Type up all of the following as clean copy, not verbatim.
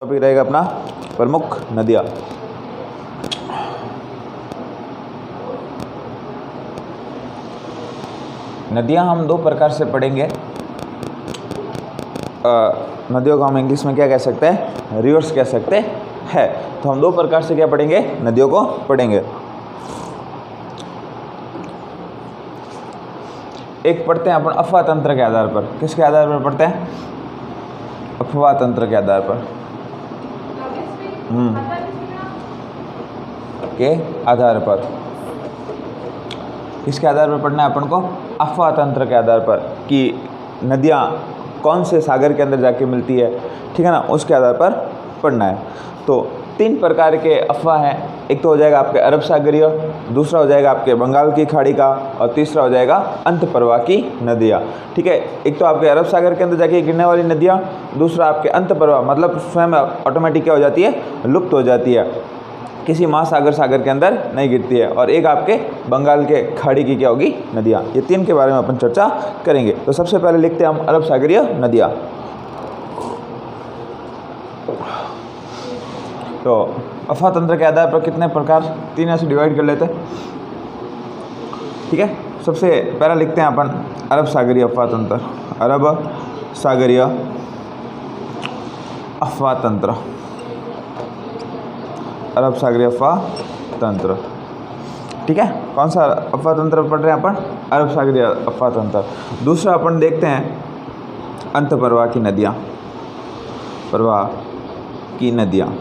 Topic रहेगा अपना प्रमुख नदियाँ। नदियाँ हम दो प्रकार से पढ़ेंगे। नदियों को हम इंग्लिश में क्या कह सकते हैं, रिवर्स कह सकते हैं। तो हम दो प्रकार से क्या पढ़ेंगे, नदियों को पढ़ेंगे। एक पढ़ते हैं अपन अफवाह तंत्र के आधार पर। किसके आधार पर पढ़ते हैं? अफवाह तंत्र के आधार पर, के आधार पर। किसके आधार पर पढ़ना है अपन को? अफवाह तंत्र के आधार पर, कि नदियाँ कौन से सागर के अंदर जाके मिलती है, ठीक है ना, उसके आधार पर पढ़ना है। तो तीन प्रकार के अफवाह हैं। एक तो हो जाएगा आपके अरब सागरीय, दूसरा हो जाएगा आपके बंगाल की खाड़ी का, और तीसरा हो जाएगा अंत प्रवाह की नदियाँ। ठीक है, एक तो आपके अरब सागर के अंदर जाके गिरने वाली नदियाँ, दूसरा आपके अंत प्रवाह मतलब स्वयं ऑटोमेटिक क्या हो जाती है, लुप्त हो जाती है, किसी महासागर के अंदर नहीं गिरती है, और एक आपके बंगाल के खाड़ी की क्या होगी, नदियाँ। ये तीन के बारे में अपन चर्चा करेंगे। तो सबसे पहले लिखते हैं हम अरब सागरीय नदियाँ। तो अफवाह तंत्र के आधार पर कितने प्रकार, तीन ऐसे डिवाइड कर लेते हैं। ठीक है, सबसे पहला लिखते हैं अपन अरब सागरीय अफवाह तंत्र। अरब सागरीय अफवाह तंत्र, अरब सागरीय अफवाह तंत्र। ठीक है, कौन सा अफवाह तंत्र पढ़ रहे हैं अपन? अरब सागरीय अफवाह तंत्र। दूसरा अपन देखते हैं अंत प्रवाह की नदियाँ, प्रवाह की नदियाँ।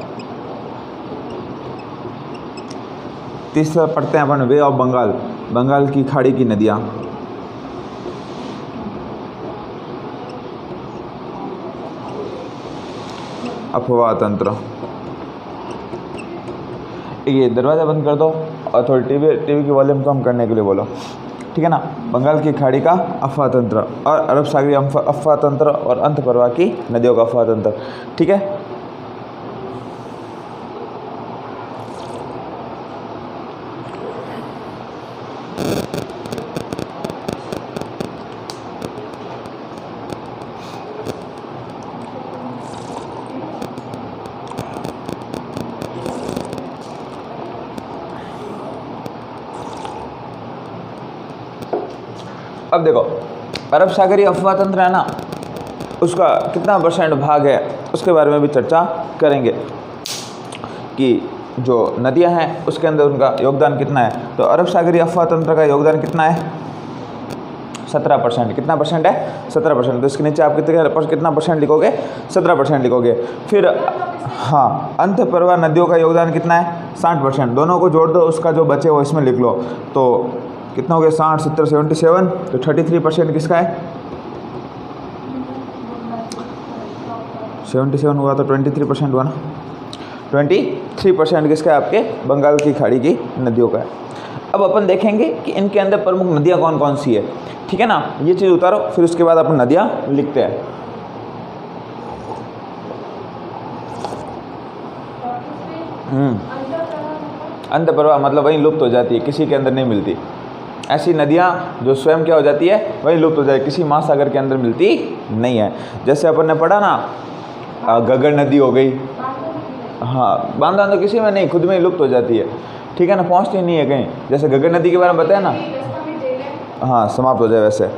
तीसरा पढ़ते हैं अपन वे ऑफ बंगाल, बंगाल की खाड़ी की नदियाँ। अफवाह तंत्र। ये दरवाज़ा बंद कर दो और थोड़ी टीवी की वॉल्यूम कम करने के लिए बोलो, ठीक है ना। बंगाल की खाड़ी का अफवाह तंत्र और अरब सागरीय अफवाह तंत्र और अंत प्रवाह की नदियों का अफवाह तंत्र। ठीक है, अब देखो अरब सागरीय अफवाह तंत्र है ना, उसका कितना % भाग है उसके बारे में भी चर्चा करेंगे, कि जो नदियां हैं उसके अंदर उनका योगदान कितना है। तो अरब सागरीय अफवाह तंत्र का योगदान कितना है? 17%। कितना % है? 17%। तो इसके नीचे आप कितना % लिखोगे? 17% लिखोगे। फिर हाँ, अंत प्रवाह नदियों का योगदान कितना है? 60%। दोनों को जोड़ दो, उसका जो बचे वो इसमें लिख लो। तो कितना हो गया? 60, 70, 77। तो 33% किसका है? 77 हुआ तो 23% हुआ ना। 23% किसका है? आपके बंगाल की खाड़ी की नदियों का है। अब अपन देखेंगे कि इनके अंदर प्रमुख नदियाँ कौन कौन सी है, ठीक है ना। ये चीज़ उतारो, फिर उसके बाद अपन नदियाँ लिखते हैं। अंत प्रवाह मतलब वहीं लुप्त हो जाती है, किसी के अंदर नहीं मिलती। ऐसी नदियाँ जो स्वयं क्या हो जाती है, वहीं लुप्त हो जाती है, किसी महासागर के अंदर मिलती नहीं है। जैसे अपन ने पढ़ा ना, गगन नदी हो गई, हाँ, बांधा तो किसी में नहीं, खुद में ही लुप्त हो जाती है, ठीक है ना, पहुँचती नहीं है कहीं। जैसे गगन नदी के बारे में बताया ना, हाँ, समाप्त हो जाए वैसे।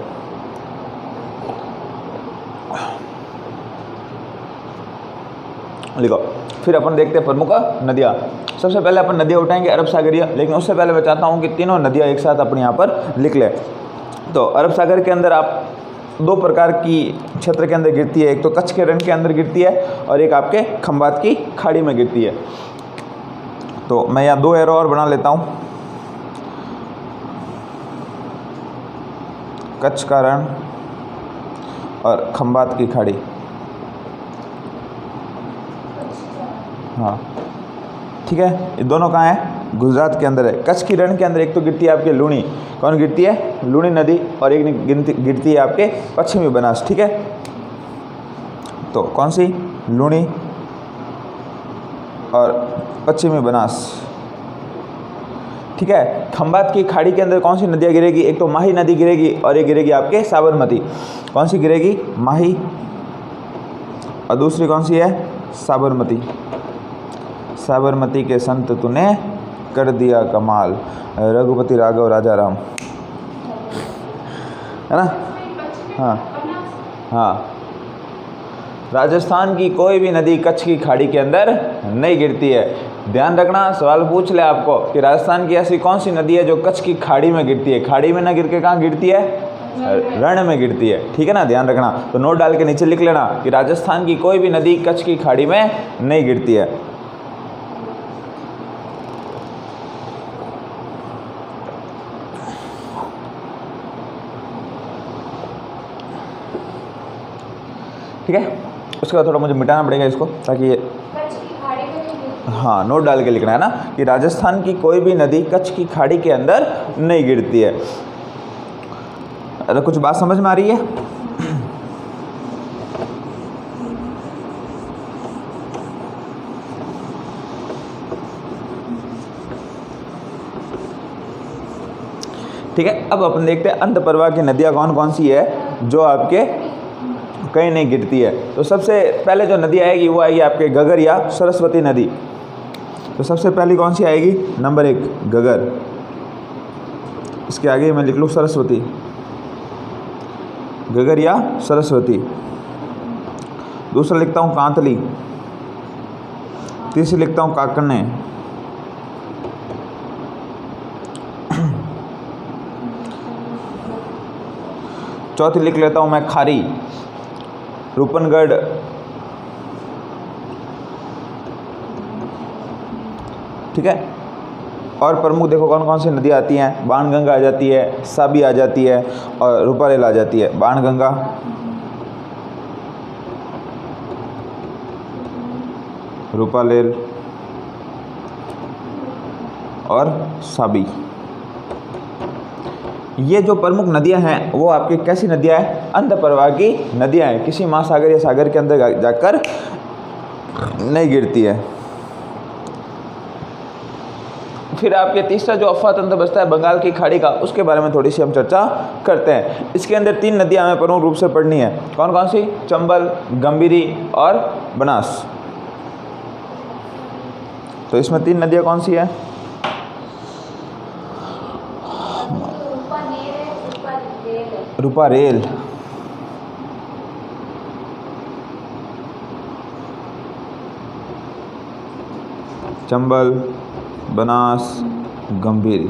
लिखो, फिर अपन देखते हैं प्रमुख नदियाँ। सबसे पहले अपन नदियाँ उठाएंगे अरब सागरीय, लेकिन उससे पहले मैं चाहता हूँ कि तीनों नदियाँ एक साथ अपने यहाँ पर लिख लें। तो अरब सागर के अंदर आप दो प्रकार की क्षेत्र के अंदर गिरती है, एक तो कच्छ के रण के अंदर गिरती है और एक आपके खंबात की खाड़ी में गिरती है। तो मैं यहाँ 2 एरो और बना लेता हूँ। कच्छ का रण और खंबात की खाड़ी, हाँ, ठीक है। ये दोनों कहाँ है? गुजरात के अंदर है। कच्छ की रण के अंदर एक तो गिरती है आपके लूणी, कौन गिरती है? लूणी नदी, और एक गिरती है आपके पश्चिमी बनास, ठीक है। तो कौन सी? लूणी और पश्चिमी बनास, ठीक है। खंबात की खाड़ी के अंदर कौन सी नदियाँ गिरेगी? एक तो माही नदी गिरेगी और एक गिरेगी आपके साबरमती। कौन सी गिरेगी? माही, और दूसरी कौन सी है? साबरमती, साबरमती के संत तूने कर दिया कमाल, रघुपति राघव राजा राम, है ना। हाँ हाँ, राजस्थान की कोई भी नदी कच्छ की खाड़ी के अंदर नहीं गिरती है। ध्यान रखना, सवाल पूछ ले आपको कि राजस्थान की ऐसी कौन सी नदी है जो कच्छ की खाड़ी में गिरती है। खाड़ी में ना गिर के कहाँ गिरती है? रण में गिरती है, ठीक है ना। ध्यान रखना, तो नोट डाल के नीचे लिख लेना कि राजस्थान की कोई भी नदी कच्छ की खाड़ी में नहीं गिरती है। ठीक है, उसके बाद थोड़ा मुझे मिटाना पड़ेगा इसको ताकि ये, हाँ नोट डाल के लिखना है ना कि राजस्थान की कोई भी नदी कच्छ की खाड़ी के अंदर नहीं गिरती है। अरे कुछ बात समझ में आ रही है? ठीक है, अब अपन देखते हैं अंत प्रवाह की नदियाँ कौन कौन सी है जो आपके कहीं नहीं गिरती है। तो सबसे पहले जो नदी आएगी वो आएगी आपके घग्गर या सरस्वती नदी। तो सबसे पहली कौन सी आएगी? नंबर 1 घग्गर, इसके आगे मैं लिख लूँ सरस्वती, घग्गर या सरस्वती। दूसरा लिखता हूँ कांतली, तीसरी लिखता हूँ काकण्य, चौथी लिख लेता हूँ मैं खारी, रूपनगढ़, ठीक है। और प्रमुख देखो कौन कौन सी नदी आती हैं। बाणगंगा आ जाती है, साबी आ जाती है और रूपारेल आ जाती है। बाणगंगा, रूपारेल और साबी, ये जो प्रमुख नदियां हैं वो आपकी कैसी नदियां हैं? अंत प्रवाह की नदियां हैं, किसी महासागर या सागर के अंदर जाकर नहीं गिरती है। फिर आपके तीसरा जो अफवाह तंत्र बचता है बंगाल की खाड़ी का, उसके बारे में थोड़ी सी हम चर्चा करते हैं। इसके अंदर 3 नदियां हमें प्रमुख रूप से पढ़नी है। कौन कौन सी? चंबल, गंभीरी और बनास। तो इसमें 3 नदियां कौन सी है? रूपारेल, चंबल, बनास, गंभीरी।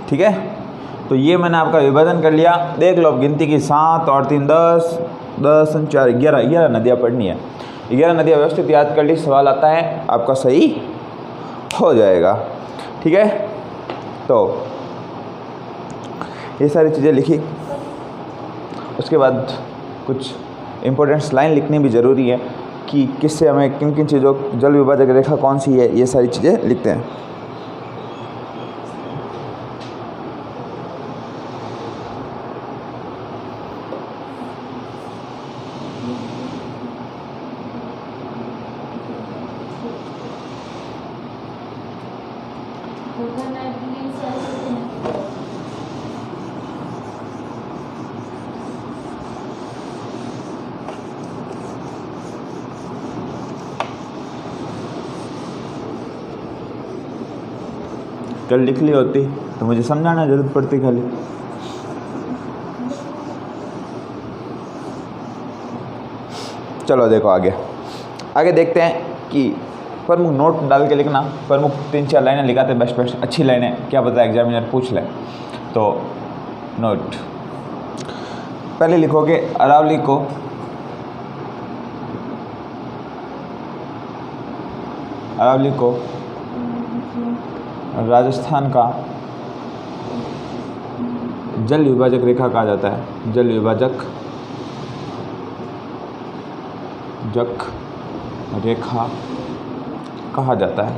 ठीक है, तो ये मैंने आपका विभाजन कर लिया। देख लो अब गिनती की 7 और 3 10, 10 और 4 11 नदियाँ पढ़नी है। 11 नदियाँ व्यवस्थित याद कर ली, सवाल आता है आपका सही हो जाएगा। ठीक है, तो ये सारी चीज़ें लिखी। उसके बाद कुछ इम्पोर्टेंट लाइन लिखनी भी ज़रूरी है कि किससे हमें किन किन चीज़ों, जल विभाजक रेखा कौन सी है, ये सारी चीज़ें लिखते हैं। कल लिख ली होती तो मुझे समझाना जरूरत पड़ती खाली। चलो देखो आगे देखते हैं कि प्रमुख नोट डाल के लिखना। प्रमुख 3-4 लाइनें लिखाते बेस्ट अच्छी लाइनें, क्या पता एग्जामिनर पूछ ले। तो नोट पहले लिखोगे अरावली को राजस्थान का जल विभाजक रेखा कहा जाता है। जल विभाजक रेखा कहा जाता है।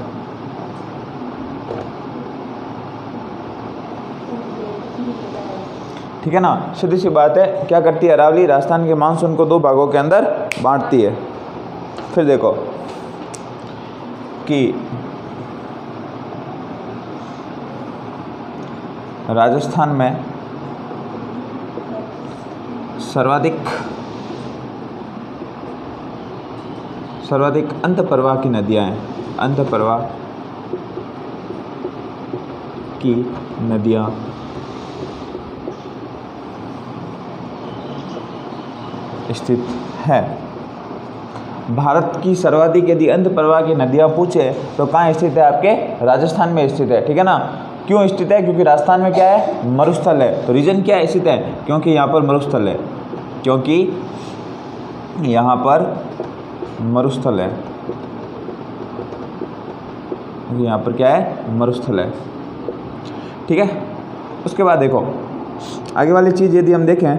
ठीक है ना, सीधी सी बात है। क्या करती है अरावली? राजस्थान के मानसून को 2 भागों के अंदर बांटती है। फिर देखो कि राजस्थान में सर्वाधिक अंतःप्रवाह की नदियाँ हैं, अंतःप्रवाह की नदियाँ स्थित है। भारत की सर्वाधिक यदि अंतःप्रवाह की नदियाँ पूछे तो कहाँ स्थित है? आपके राजस्थान में स्थित है, ठीक है ना। क्यों स्थित है? क्योंकि राजस्थान में क्या है? मरुस्थल है। तो रीजन क्या है स्थित है? क्योंकि यहाँ पर मरुस्थल है, क्योंकि यहाँ पर मरुस्थल है, यहाँ पर क्या है? मरुस्थल है, ठीक है। उसके बाद देखो आगे वाली चीज़ यदि हम देखें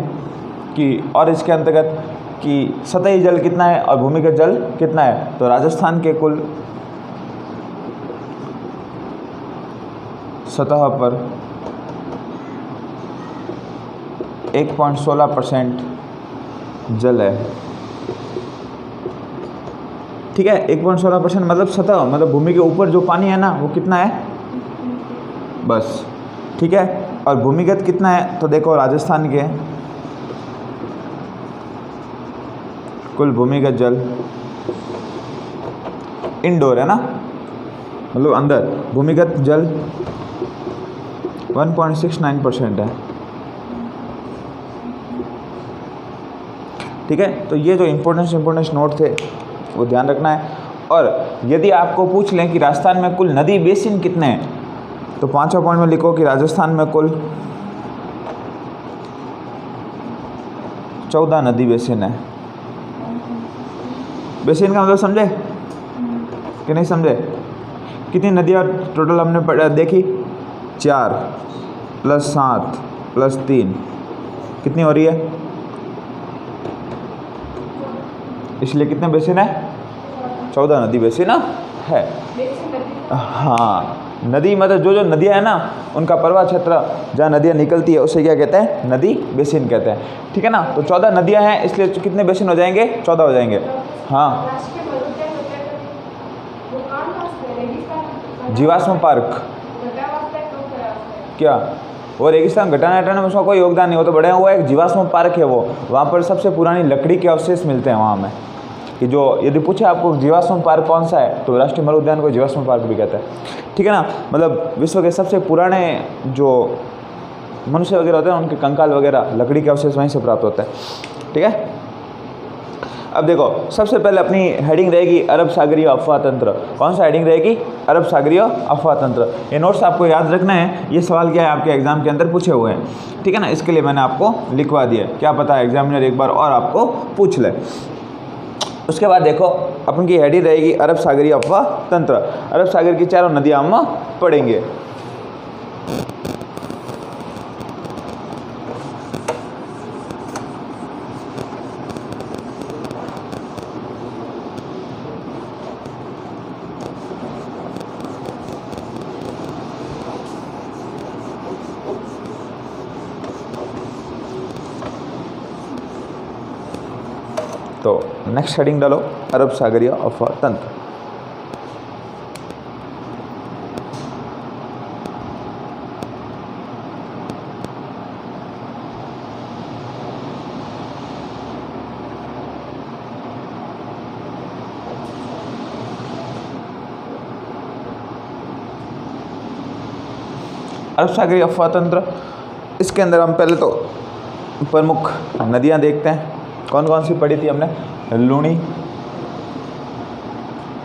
कि और इसके अंतर्गत कि सतही जल कितना है और भूमिगत जल कितना है, तो राजस्थान के कुल सतह पर 1.16% जल है, ठीक है। 1.16% मतलब सतह, मतलब भूमि के ऊपर जो पानी है ना वो कितना है? बस, ठीक है। और भूमिगत कितना है? तो देखो राजस्थान के कुल भूमिगत जल इंडोर है ना, मतलब अंदर भूमिगत जल 1.69% है, ठीक है। तो ये जो इम्पोर्टेंस नोट थे वो ध्यान रखना है। और यदि आपको पूछ लें कि राजस्थान में कुल नदी बेसिन कितने हैं, तो 5वां पॉइंट में लिखो कि राजस्थान में कुल 14 नदी बेसिन है। बेसिन का मतलब समझे कि नहीं समझे? कितनी नदियाँ टोटल हमने देखी? 4 + 7 + 3 कितनी हो रही है? इसलिए कितने बेसिन है? 14 नदी बेसिन है। हाँ, नदी मतलब जो नदियाँ हैं ना उनका प्रवाह क्षेत्र जहाँ नदियाँ निकलती है उसे क्या कहते हैं? नदी बेसिन कहते हैं, ठीक है ना। तो 14 नदियाँ हैं, इसलिए कितने बेसिन हो जाएंगे? 14 हो जाएंगे। हाँ, जीवाश्म पार्क क्या? वो रेगिस्तान घटाने में उसका कोई योगदान नहीं, वो तो बढ़िया हुआ एक जीवाश्म पार्क है वो। वहाँ पर सबसे पुरानी लकड़ी के अवशेष मिलते हैं वहाँ में। कि जो यदि पूछे आपको जीवाश्म पार्क कौन सा है, तो राष्ट्रीय मरु उद्यान को जीवाश्म पार्क भी कहते हैं, ठीक है ना। मतलब विश्व के सबसे पुराने जो मनुष्य वगैरह होते हैं उनके कंकाल वगैरह लकड़ी के अवशेष वहीं से प्राप्त होते हैं, ठीक है। अब देखो सबसे पहले अपनी हेडिंग रहेगी अरब सागरीय अफवाह तंत्र। कौन सा हेडिंग रहेगी? अरब सागरीय अफवाह तंत्र। ये नोट्स आपको याद रखना है, ये सवाल क्या है आपके एग्जाम के अंदर पूछे हुए हैं, ठीक है ना। इसके लिए मैंने आपको लिखवा दिया, क्या पता एग्जामिनर एक बार और आपको पूछ ले। उसके बाद देखो अपन की हेडिंग रहेगी अरब सागरीय अफवाह तंत्र। अरब सागर की चारों नदियाँ हम पढ़ेंगे। तो नेक्स्ट हेडिंग डालो अरब सागरीय अफवाह तंत्र। अरब सागरीय अफवाह तंत्र, इसके अंदर हम पहले तो प्रमुख नदियां देखते हैं। कौन कौन सी पढ़ी थी हमने? लूणी,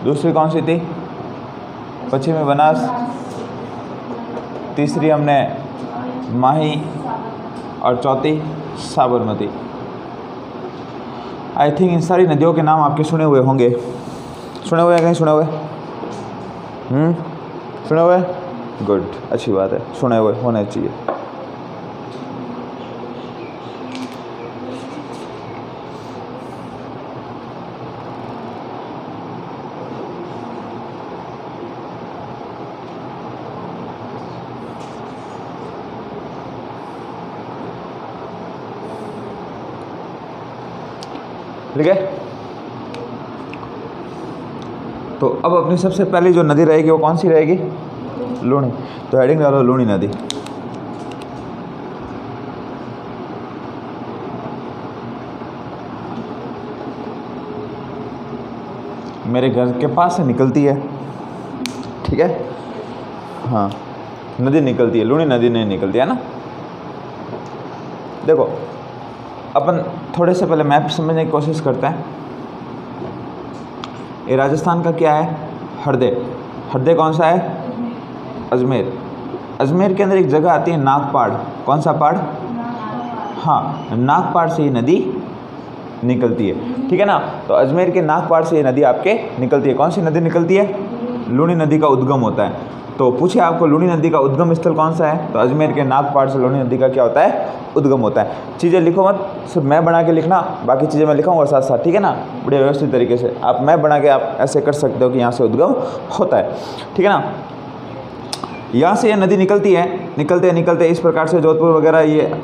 दूसरी कौन सी थी? पश्चिमी बनास, तीसरी हमने माही और चौथी साबरमती। आई थिंक इन सारी नदियों के नाम आपके सुने हुए होंगे। सुने हुए हैं कहीं? सुने हुए? सुने हुए? गुड, अच्छी बात है, सुने हुए होने चाहिए। ठीक है, तो अब अपनी सबसे पहली जो नदी रहेगी वो कौन सी रहेगी? लूणी। तो हेडिंग डालो लूणी नदी। मेरे घर के पास से निकलती है, ठीक है। हाँ, नदी निकलती है, लूनी नदी नहीं निकलती है ना। देखो अपन थोड़े से पहले मैप समझने की कोशिश करते हैं। ये राजस्थान का क्या है, हरदे। हरदे कौन सा है, अजमेर। अजमेर के अंदर एक जगह आती है नागपाड़। कौन सा पाड़, हाँ, नागपाड़ से ये नदी निकलती है, ठीक है ना। तो अजमेर के नागपाड़ से ये नदी आपके निकलती है। कौन सी नदी निकलती है, लूनी नदी का उद्गम होता है। तो पूछे आपको लूनी नदी का उद्गम स्थल कौन सा है, तो अजमेर के नागपाड़ से लूनी नदी का क्या होता है, उद्गम होता है। चीज़ें लिखो मत, सिर्फ मैं बना के लिखना, बाकी चीज़ें मैं लिखाऊंगा साथ साथ, ठीक है ना, बड़े व्यवस्थित तरीके से। आप मैं बना के आप ऐसे कर सकते हो कि यहाँ से उद्गम होता है, ठीक है ना। यहाँ से ये नदी निकलती है, निकलते इस प्रकार से जोधपुर वगैरह ये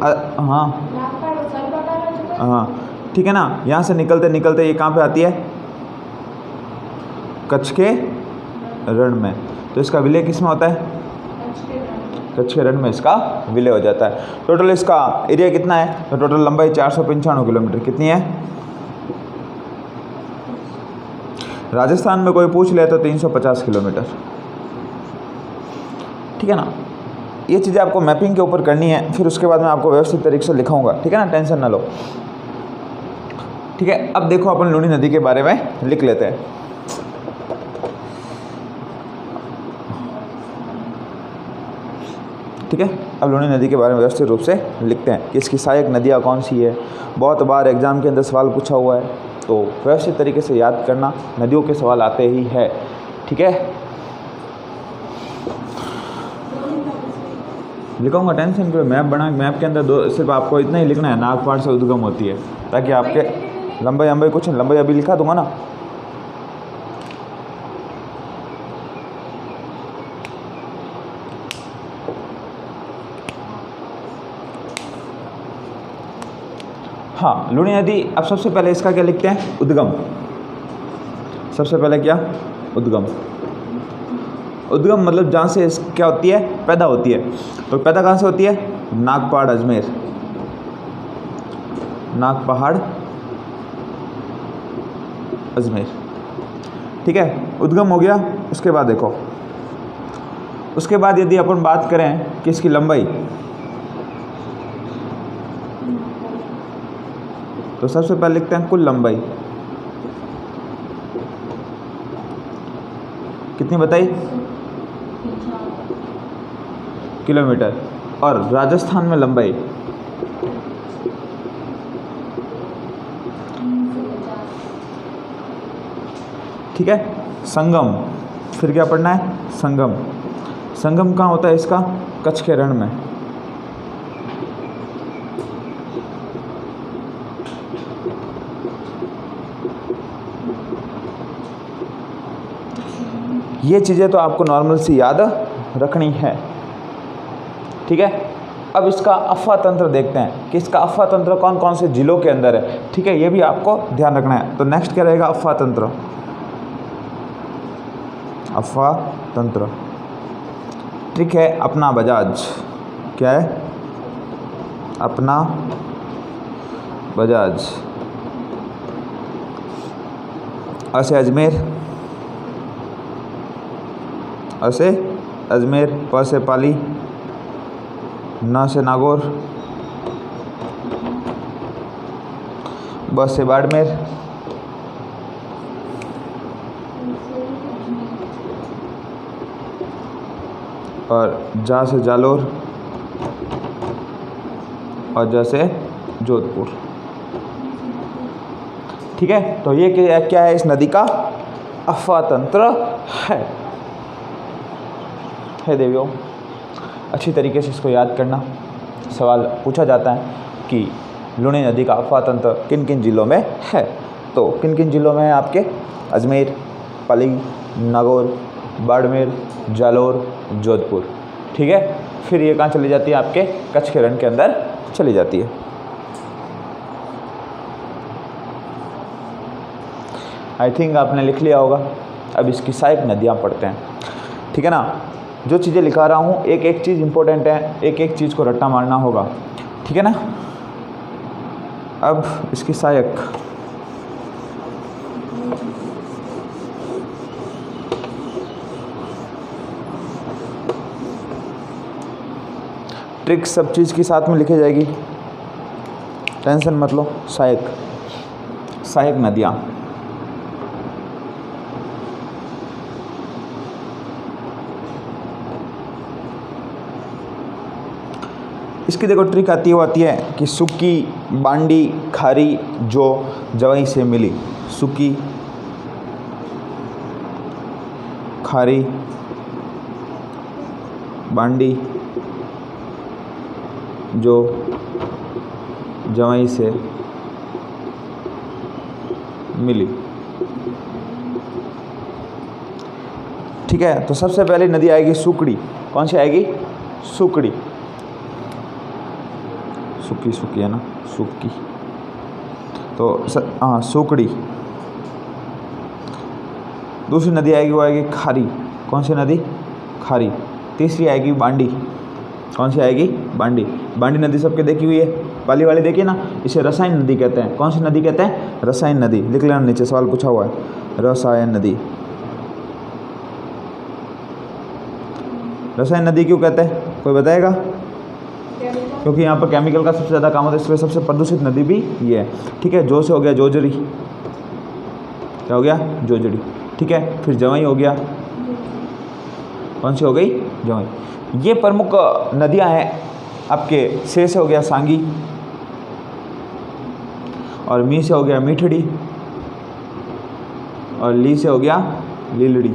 हाँ, ठीक है ना। यहाँ से निकलते ये कहाँ पे आती है, कच्छ के रण में। तो इसका विलय किस में होता है, कच्छ के रण में इसका विलय हो जाता है। टोटल इसका एरिया कितना है, तो टोटल लंबाई 495 किलोमीटर कितनी है। राजस्थान में कोई पूछ ले तो 350 किलोमीटर, ठीक है ना। ये चीज़ें आपको मैपिंग के ऊपर करनी है, फिर उसके बाद मैं आपको व्यवस्थित तरीके से लिखाऊंगा, ठीक है ना, टेंशन ना लो, ठीक है। अब देखो अपन लूनी नदी के बारे में लिख लेते हैं। ठीक है, अब लूनी नदी के बारे में व्यवस्थित रूप से लिखते हैं कि इसकी सहायक नदियाँ कौन सी है। बहुत बार एग्जाम के अंदर सवाल पूछा हुआ है, तो व्यवस्थित तरीके से याद करना, नदियों के सवाल आते ही है, ठीक है। लिखाऊंगा, टेंशन क्यों, मैप बना, मैप के अंदर सिर्फ आपको इतना ही लिखना है, नागपाड़ से उद्गम होती है, ताकि आपके लंबाई कुछ लंबाई अभी लिखा दूंगा ना। हाँ, लूनी नदी, अब सबसे पहले इसका क्या लिखते हैं, उद्गम। सबसे पहले क्या, उद्गम। उद्गम मतलब जहाँ से क्या होती है, पैदा होती है। तो पैदा कहाँ से होती है, नागपाड़ अजमेर, नागपहाड़ अजमेर, ठीक है, उद्गम हो गया। उसके बाद देखो, उसके बाद यदि अपन बात करें कि इसकी लंबाई, तो सबसे पहले लिखते हैं कुल लंबाई कितनी बताई, किलोमीटर। और राजस्थान में लंबाई, ठीक है। संगम, फिर क्या पढ़ना है, संगम। संगम कहाँ होता है इसका, कच्छ के रण में। ये चीज़ें तो आपको नॉर्मल सी याद रखनी है, ठीक है। अब इसका अफवा तंत्र देखते हैं कि इसका अफवा तंत्र कौन कौन से जिलों के अंदर है, ठीक है, ये भी आपको ध्यान रखना है। तो नेक्स्ट क्या रहेगा, अफवा तंत्र। अफवा तंत्र, ठीक है। अपना बजाज, क्या है, अपना बजाज। असे अजमेर, असे अजमेर, प से पाली, न से नागौर, ब से बाड़मेर, और जा से जालोर, और जा से जोधपुर, ठीक है। तो ये क्या है, इस नदी का अफवा तंत्र है देवियों। अच्छी तरीके से इसको याद करना। सवाल पूछा जाता है कि लूनी नदी का अफवा तंत्र किन किन जिलों में है, तो किन किन जिलों में है आपके, अजमेर, पाली, नागौर, बाड़मेर, जालोर, जोधपुर, ठीक है। फिर ये कहाँ चली जाती है, आपके कच्छ के रण के अंदर चली जाती है। आई थिंक आपने लिख लिया होगा। अब इसकी सहायक नदियाँ पढ़ते हैं, ठीक है ना। जो चीज़ें लिखा रहा हूँ, एक एक चीज़ इंपॉर्टेंट है, एक एक चीज़ को रट्टा मारना होगा, ठीक है ना। अब इसकी सहायक, ट्रिक सब चीज़ की साथ में लिखी जाएगी, टेंशन मत लो। सहायक नदियाँ, इसकी देखो ट्रिक आती है, वो आती है कि सूखी, बांडी, खारी जो जवाई से मिली। सूखी, खारी, बांडी जो जवाई से मिली। ठीक है, तो सबसे पहले नदी आएगी सूकड़ी। कौन सी आएगी? सूकड़ी। सूखी सूखी है ना, सूखी, तो हाँ सूकड़ी। दूसरी नदी आएगी, वो आएगी खारी। कौन सी नदी? खारी। तीसरी आएगी बांडी। कौन सी आएगी? बांडी। बांडी नदी सबके देखी हुई है, वाली वाली देखिए ना, इसे रसायन नदी कहते हैं। कौन सी नदी कहते हैं? रसायन नदी। लिख लेना, नीचे सवाल पूछा हुआ है, रसायन नदी। रसायन नदी क्यों कहते हैं, कोई बताएगा? क्योंकि यहाँ पर केमिकल का सबसे ज़्यादा काम होता है, इसलिए सबसे प्रदूषित नदी भी ये है। ठीक है, जो से हो गया जोजड़ी। क्या हो गया? जोजड़ी। ठीक है, फिर जवाई हो गया। कौन सी हो गई? जवाई। ये प्रमुख नदियाँ हैं आपके। से हो गया सांगी, और मी से हो गया मीठड़ी, और ली से हो गया लीलड़ी।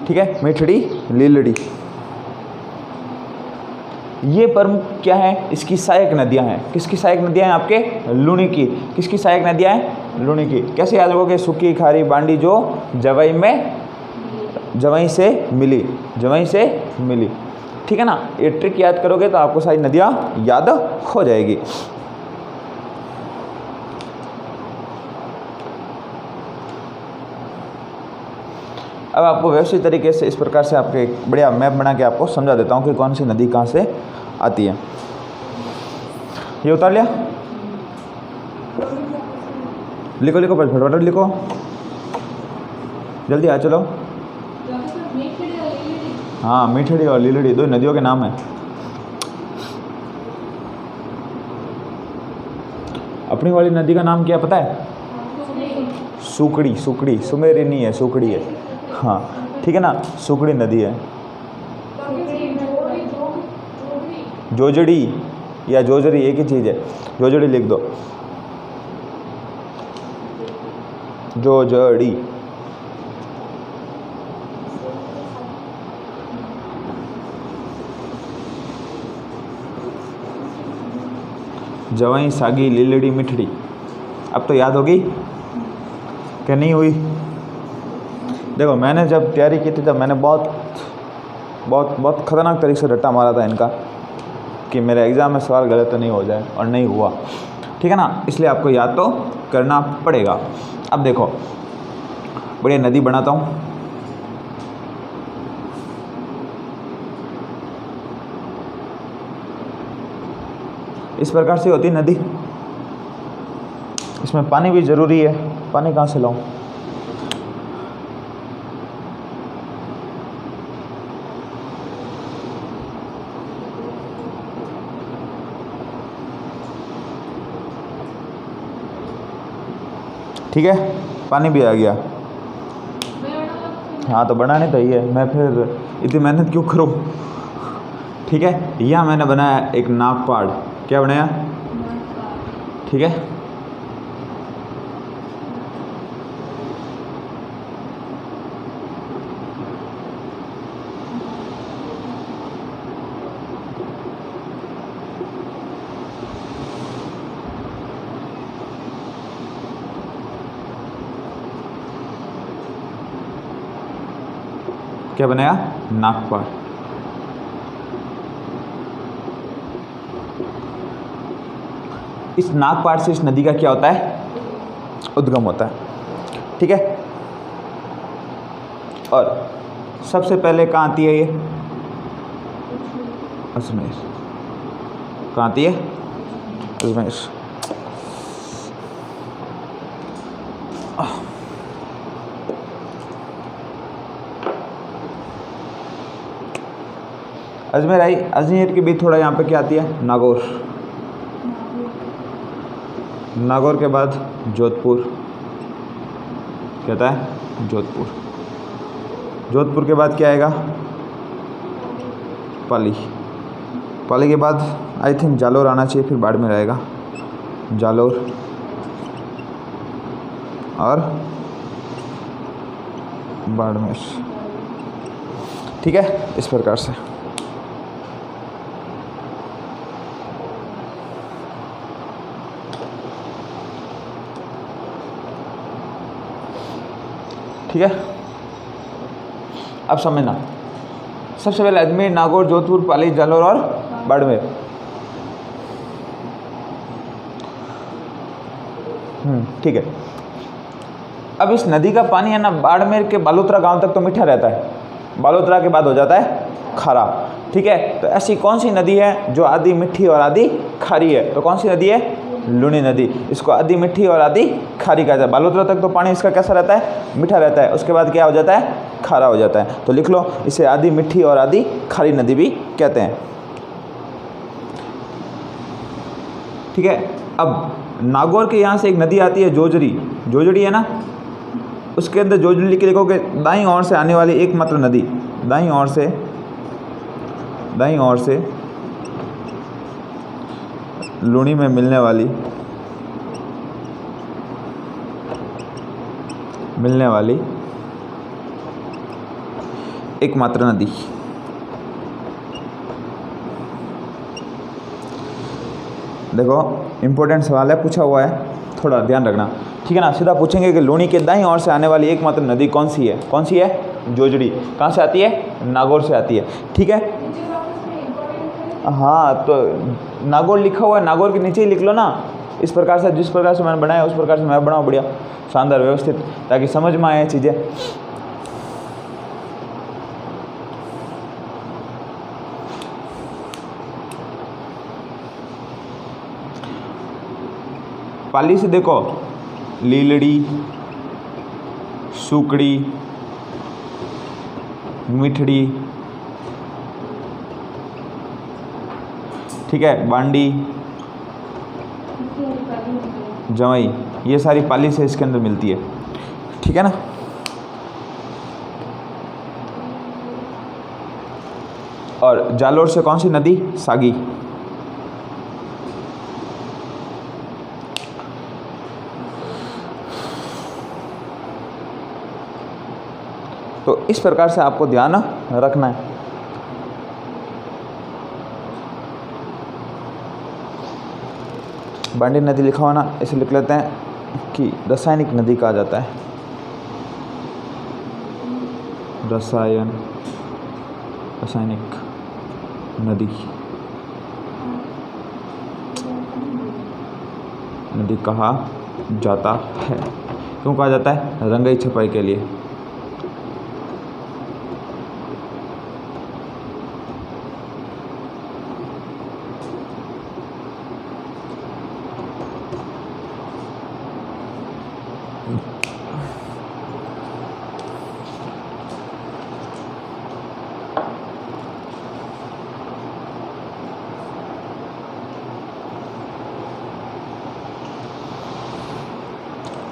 ठीक है, मीठड़ी, लीलड़ी, ये प्रमुख क्या है? इसकी सहायक नदियां हैं। किसकी सहायक नदियां हैं? आपके लूनी की। किसकी सहायक नदियां हैं? लूनी की। कैसे याद रखोगे? सूखी, खारी, बांडी जो जवाई से मिली। जवाई से मिली। ठीक है ना, ये ट्रिक याद करोगे तो आपको सारी नदियां याद हो जाएगी। अब आपको व्यवस्थित तरीके से इस प्रकार से आपके एक बढ़िया मैप बना के आपको समझा देता हूँ कि कौन सी नदी कहाँ से आती है। ये उतार लिया? लिखो लिखो, फटाफट लिखो, जल्दी आ चलो। हाँ, मीठड़ी और लीलड़ी दो नदियों के नाम हैं। अपनी वाली नदी का नाम क्या पता है? सूकड़ी। सूकड़ी, सुमेरी नहीं है, सूकड़ी है। हाँ ठीक है ना, सूकड़ी नदी है। जोजड़ी या जोजड़ी एक ही चीज़ है, जोजड़ी लिख दो, जोजड़ी। जवाई, सागी, लीलड़ी, मिठड़ी। अब तो याद होगी कि नहीं हुई? देखो मैंने जब तैयारी की थी तब मैंने बहुत खतरनाक तरीके से रट्टा मारा था इनका कि मेरे एग्ज़ाम में सवाल गलत तो नहीं हो जाए, और नहीं हुआ। ठीक है ना, इसलिए आपको याद तो करना पड़ेगा। अब देखो बढ़िया नदी बनाता हूँ। इस प्रकार से होती नदी। इसमें पानी भी ज़रूरी है। पानी कहाँ से लाऊं? ठीक है, पानी भी आ गया। हाँ तो बनाने तो ही है, मैं फिर इतनी मेहनत क्यों करूँ। ठीक है, यहाँ मैंने बनाया एक नागपाड़। क्या बनाया? ठीक है, क्या बनाया? नागपाड़। इस नागपाड़ से इस नदी का क्या होता है? उद्गम होता है। ठीक है, और सबसे पहले कहाँ आती है ये? अजमेर। कहाँ आती है? अजमेर। अजमेर आई, अजमेर के बीच थोड़ा यहाँ पे क्या आती है, नागौर। नागौर के बाद जोधपुर, कहता है जोधपुर। जोधपुर के बाद क्या आएगा, पाली। पाली के बाद आई थिंक जालोर आना चाहिए, फिर बाड़मेर आएगा, जालोर और बाड़मेर। ठीक है, इस प्रकार से। ठीक है, अब समझना, सबसे पहले अजमेर, नागौर, जोधपुर, पाली, जालोर और बाड़मेर। ठीक है। अब इस नदी का पानी है ना, बाड़मेर के बालोतरा गांव तक तो मीठा रहता है, बालोतरा के बाद हो जाता है खारा। ठीक है, तो ऐसी कौन सी नदी है जो आधी मीठी और आधी खारी है, तो कौन सी नदी है, लूनी नदी। इसको आधी मीठी और आधी खारी कहा जाता है। बालोतरा तक तो पानी इसका कैसा रहता है, मीठा रहता है, उसके बाद क्या हो जाता है, खारा हो जाता है। तो लिख लो, इसे आधी मीठी और आधी खारी नदी भी कहते हैं। ठीक है, अब नागौर के यहाँ से एक नदी आती है जोजड़ी, जोजड़ी है ना, उसके अंदर जोजड़ी लिख के लिखोगे, दाईं ओर से आने वाली एकमात्र नदी, दाईं ओर से लूनी में मिलने वाली एकमात्र नदी। देखो इम्पोर्टेंट सवाल है, पूछा हुआ है, थोड़ा ध्यान रखना। ठीक है ना, सीधा पूछेंगे कि लूनी के दाईं ओर से आने वाली एकमात्र नदी कौन सी है, कौन सी है, जोजड़ी। कहाँ से आती है, नागौर से आती है। ठीक है, हाँ, तो नागौर लिखा हुआ है, नागौर के नीचे ही लिख लो ना, इस प्रकार से, जिस प्रकार से मैंने बनाया उस प्रकार से मैं बनाऊँ, बढ़िया शानदार व्यवस्थित, ताकि समझ में आए चीज़ें। पाली से देखो, लीलड़ी, सुकड़ी, मिठड़ी, ठीक है, बांडी, जमई, ये सारी पाली से इसके अंदर मिलती है। ठीक है ना, और जालोर से कौन सी नदी, सागी। तो इस प्रकार से आपको ध्यान रखना है। बांडी नदी लिखा हुआ ना, इसे लिख लेते हैं कि रासायनिक नदी कहा जाता है, रासायनिक नदी कहा जाता है। क्यों कहा जाता है, रंगाई छपाई के लिए।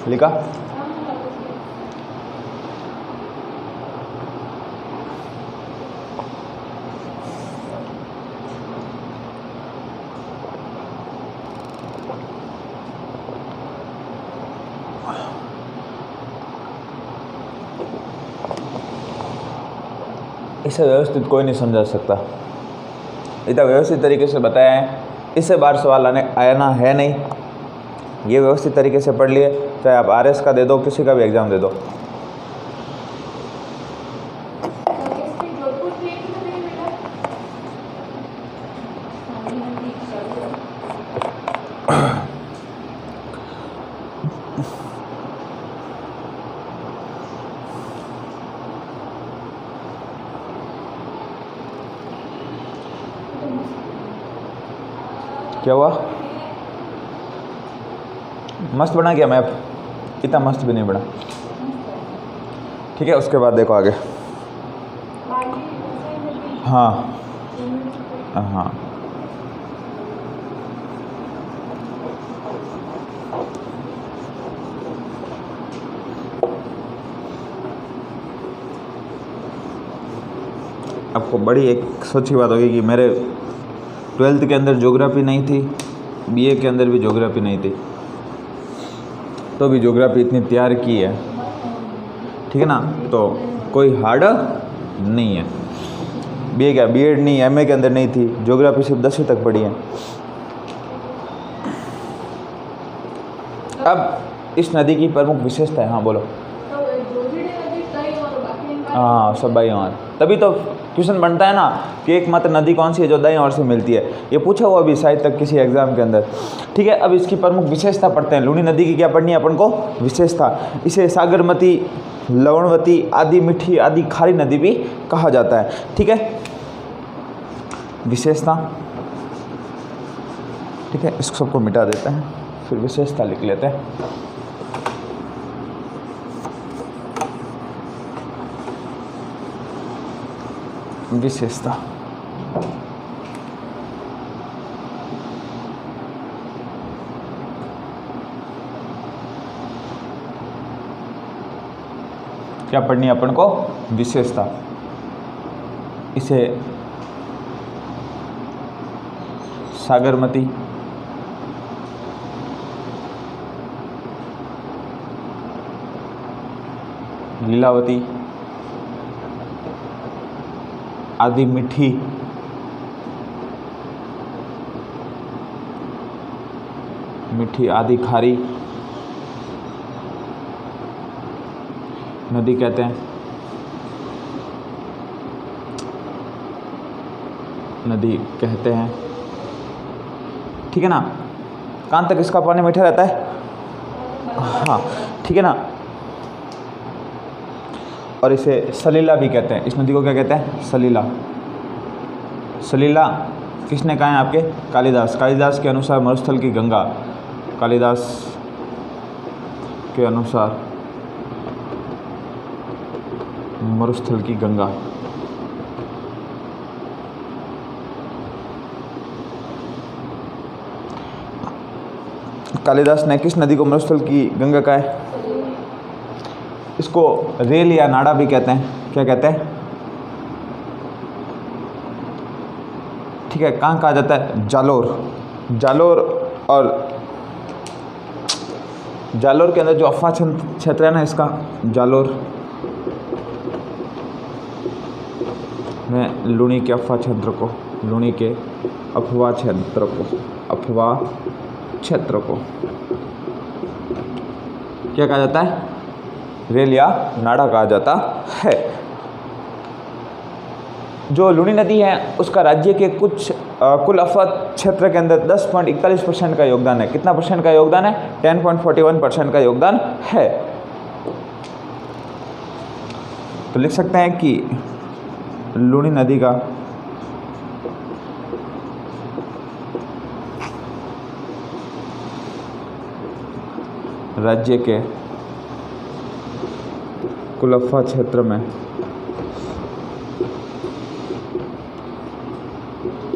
लिखा, इसे व्यवस्थित कोई नहीं समझा सकता, इतना व्यवस्थित तरीके से बताया है, इससे बार सवाल आना है नहीं। ये व्यवस्थित तरीके से पढ़ लिए, चाहे आप आरएस का दे दो, किसी का भी एग्ज़ाम दे दो। क्या हुआ, मस्त बना क्या मैप, इतना मस्त भी नहीं बना। ठीक है, उसके बाद देखो आगे। हाँ, हाँ, आपको बड़ी एक सोची बात होगी कि मेरे 12th के अंदर ज्योग्राफी नहीं थी, बीए के अंदर भी ज्योग्राफी नहीं थी, तो भी ज्योग्राफी इतनी तैयार की है, ठीक है ना। तो कोई हार्ड नहीं है। बीए क्या, बीएड नहीं, एमए के अंदर नहीं थी, ज्योग्राफी सिर्फ 10वीं तक पढ़ी है। अब इस नदी की प्रमुख विशेषता है, हाँ बोलो। हाँ, सब बाई और, तभी तो क्वेश्चन बनता है ना कि एकमात्र नदी कौन सी है जो दाईं ओर से मिलती है। ये पूछा हुआ अभी शायद तक किसी एग्जाम के अंदर, ठीक है। अब इसकी प्रमुख विशेषता पढ़ते हैं। लूनी नदी की क्या पढ़नी है अपन को, विशेषता। इसे सागरमती, लवणवती, आदि मीठी, आदि खारी नदी भी कहा जाता है, ठीक है। विशेषता, ठीक है, इसको सबको मिटा देते हैं, फिर विशेषता लिख लेते हैं। विशेषता, क्या पढ़नी है अपन को, विशेषता। इसे सागरमती, लीलावती, आदि मीठी, मीठी आदि खारी नदी कहते हैं, नदी कहते हैं, ठीक है ना। कहाँ तक इसका पानी मीठा रहता है, हाँ, ठीक है ना। और इसे सलीला भी कहते हैं। इस नदी को क्या कहते हैं, सलीला। सलीला किसने कहा है आपके, कालिदास। कालिदास के अनुसार मरुस्थल की गंगा, कालिदास के अनुसार मरुस्थल की गंगा। कालिदास ने किस नदी को मरुस्थल की गंगा कहा है, इसको रेल या नाड़ा भी कहते हैं। क्या कहते हैं, ठीक है। कहाँ कहा जाता है, जालोर। जालोर, और जालोर के अंदर जो अफवाह क्षेत्र है ना इसका, जालोर में लूनी के अफवाह क्षेत्र को, लूनी के अफवाह क्षेत्र को, अफवाह क्षेत्र को क्या कहा जाता है, रेल या नाड़ा कहा जाता है। जो लूनी नदी है उसका राज्य के कुछ कुल अफवाह क्षेत्र के अंदर 10.41% का योगदान है। कितना परसेंट का योगदान है, 10.41% का योगदान है। तो लिख सकते हैं कि लूनी नदी का राज्य के कुल अफवाह क्षेत्र में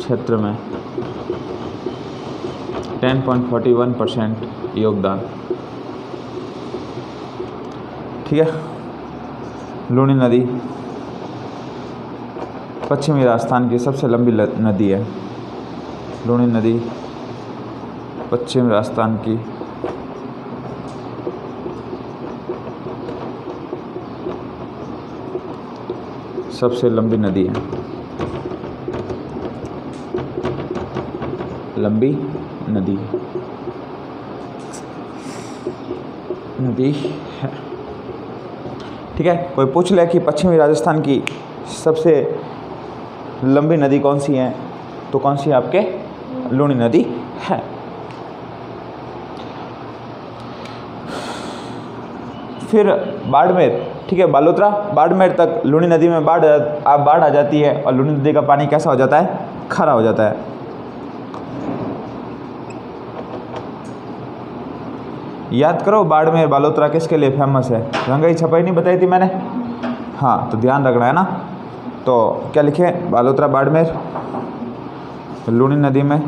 10.41% योगदान, ठीक है। लूनी नदी पश्चिमी राजस्थान की सबसे लंबी नदी है। लूनी नदी पश्चिमी राजस्थान की सबसे लंबी नदी है, लंबी नदी है, ठीक है। कोई पूछ ले कि पश्चिमी राजस्थान की सबसे लंबी नदी कौन सी है, तो कौन सी आपके, लूनी नदी है। फिर बाड़मेर, ठीक है, बालोतरा बाड़मेर तक लूनी नदी में बाढ़ आ जाती है और लूनी नदी का पानी कैसा हो जाता है, खारा हो जाता है। याद करो बाड़मेर बालोतरा किसके लिए फेमस है, रंगाई छपाई नहीं बताई थी मैंने, हाँ, तो ध्यान रखना है ना। तो क्या लिखे, बालोतरा बाड़मेर, लूनी नदी में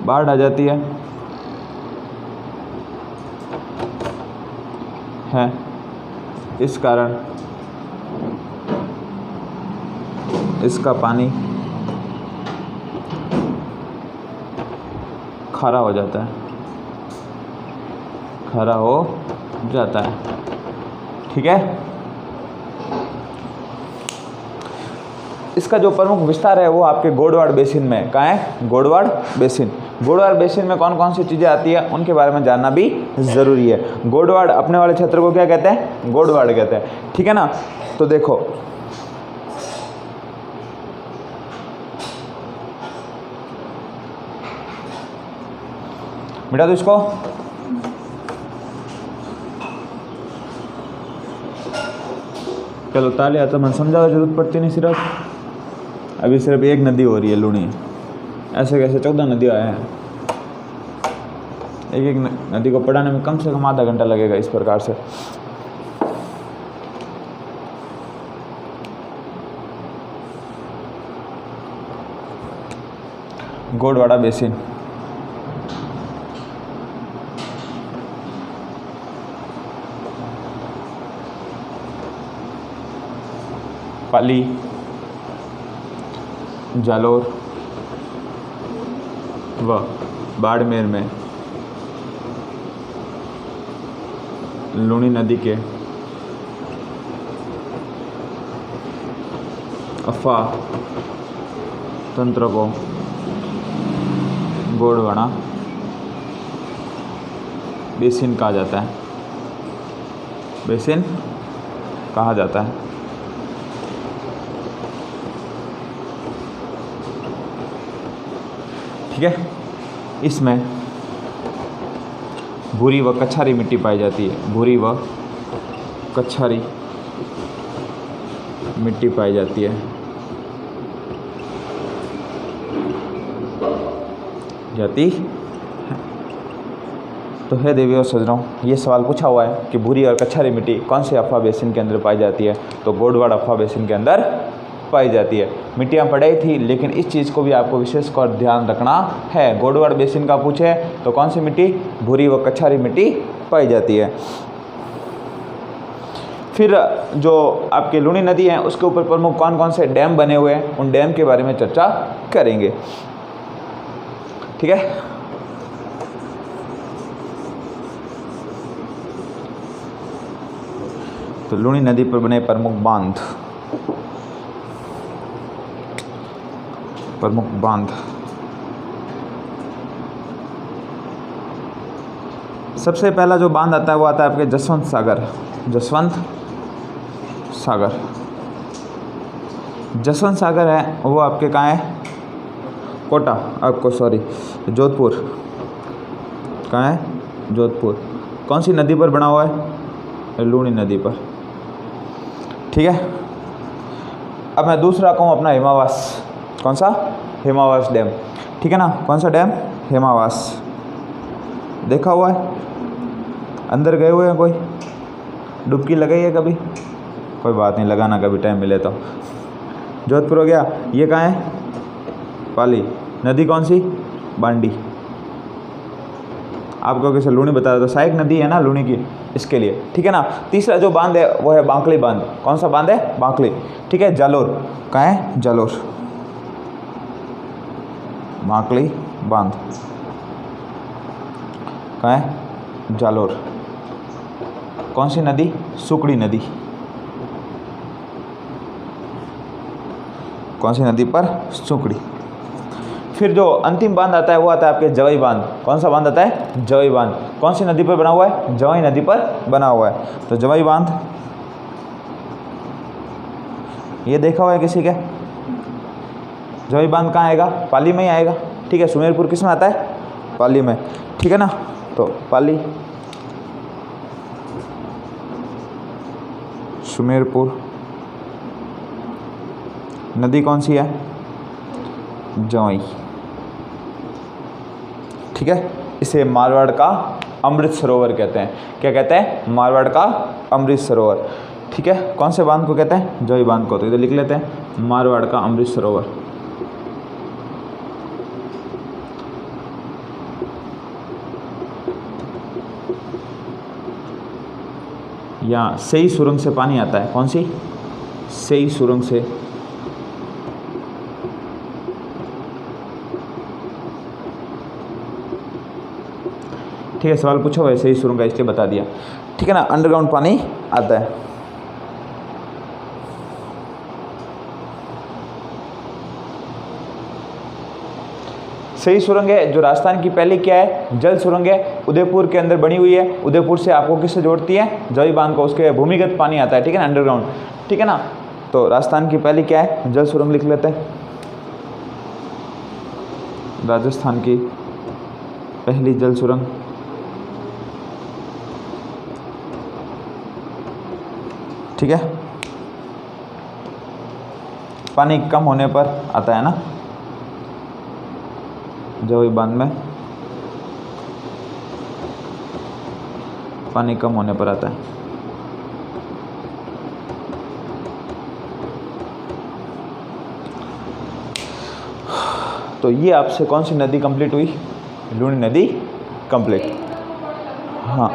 बाढ़ आ जाती है इस कारण इसका पानी खारा हो जाता है, खारा हो जाता है। ठीक है, इसका जो प्रमुख विस्तार है वो आपके गोडवाड़ बेसिन में, कहाँ है, गोडवाड़ बेसिन। गोडवाड़ बेसिन में कौन कौन सी चीज़ें आती है उनके बारे में जानना भी ज़रूरी है। गोडवाड़ अपने वाले क्षेत्र को क्या कहते हैं, गोडवाड़ कहते हैं। ठीक है ना, तो देखो मिटा दो इसको। चलो ताले आता मन समझाओ, जरूरत पड़ती नहीं, सिर्फ अभी सिर्फ एक नदी हो रही है लूनी, ऐसे कैसे 14 नदी आए हैं। एक एक नदी को पढ़ाने में कम से कम आधा घंटा लगेगा इस प्रकार से। गोडवाड़ा बेसिन, पाली, जालोर व बाड़मेर में लूनी नदी के अफवाह तंत्र को गोडवाड़ा बेसिन कहा जाता है, बेसिन कहा जाता है। ठीक है, इसमें भूरी व कछारी मिट्टी पाई जाती है, भूरी व कछारी मिट्टी पाई जाती है। जाती तो है देवी और सजनों, ये सवाल पूछा हुआ है कि भूरी और कछारी मिट्टी कौन से अफवाह बेसिन के अंदर पाई जाती है, तो गोडवाड़ अफवाह बेसिन के अंदर पाई जाती है। मिट्टियाँ पढ़ाई थी, लेकिन इस चीज़ को भी आपको विशेष कर ध्यान रखना है। गोडवाड़ बेसिन का पूछे तो कौन सी मिट्टी, भूरी व कछारी मिट्टी पाई जाती है। फिर जो आपके लूनी नदी है उसके ऊपर प्रमुख कौन कौन से डैम बने हुए हैं, उन डैम के बारे में चर्चा करेंगे। ठीक है, तो लूनी नदी पर बने प्रमुख बांध, प्रमुख बांध, सबसे पहला जो बांध आता है वो आता है आपके जसवंत सागर। जसवंत सागर, जसवंत सागर है वो आपके कहाँ है, कोटा, आपको सॉरी जोधपुर, कहाँ है, जोधपुर। कौन सी नदी पर बना हुआ है, लूनी नदी पर। ठीक है, अब मैं दूसरा कहूँ अपना हिमावास, कौन सा, हिमावास डैम। ठीक है ना, कौन सा डैम, हिमावास। देखा हुआ है, अंदर गए हुए हैं, कोई डुबकी लगाई है कभी, कोई बात नहीं, लगाना कभी टाइम मिले तो। जोधपुर हो गया, ये कहाँ है, पाली। नदी कौन सी, बांडी। आपको कैसे लूनी बता रहा था, सहायक नदी है ना लूनी की, इसके लिए। ठीक है ना, तीसरा जो बांध है वो है बांकली बांध। कौन सा बांध है, बांकली। ठीक है, जालोर, कहाँ है, जालोर, बांकली बांध, कहाँ है, जालोर। कौन सी नदी, सुकड़ी नदी। कौन सी नदी पर, सुकड़ी। फिर जो अंतिम बांध आता है वो आता है आपके जवई बांध। कौन सा बांध आता है, जवई बांध। कौन सी नदी पर बना हुआ है, जवई नदी पर बना हुआ है। तो जवई बांध ये देखा हुआ है किसी के, जवई बांध कहाँ आएगा, पाली में ही आएगा। ठीक है, सुमेरपुर किस में आता है, पाली में। ठीक है ना, तो पाली, सुमेरपुर। नदी कौन सी है, जवई। ठीक है, इसे मारवाड़ का अमृत सरोवर कहते हैं। क्या कहते हैं? मारवाड़ का अमृत सरोवर। ठीक है, कौन से बांध को कहते हैं? जोई बांध को। तो इधर लिख लेते हैं मारवाड़ का अमृत सरोवर। यहाँ सेई सुरंग से पानी आता है। कौन सी? सेई सुरंग से। ठीक है, सवाल पूछो वैसे ही सुरंग का, इसलिए बता दिया। ठीक है ना, अंडरग्राउंड पानी आता है। सही सुरंग है जो राजस्थान की पहली क्या है? जल सुरंग है, उदयपुर के अंदर बनी हुई है। उदयपुर से आपको किससे जोड़ती है? जोई बांध को। उसके भूमिगत पानी आता है। ठीक है ना, अंडरग्राउंड। ठीक है ना, तो राजस्थान की पहली क्या है? जल सुरंग लिख लेते हैं। राजस्थान की पहली जल सुरंग। ठीक है, पानी कम होने पर आता है ना, जोई बांध में पानी कम होने पर आता है। तो ये आपसे कौन सी नदी कंप्लीट हुई? लूनी नदी कंप्लीट। हाँ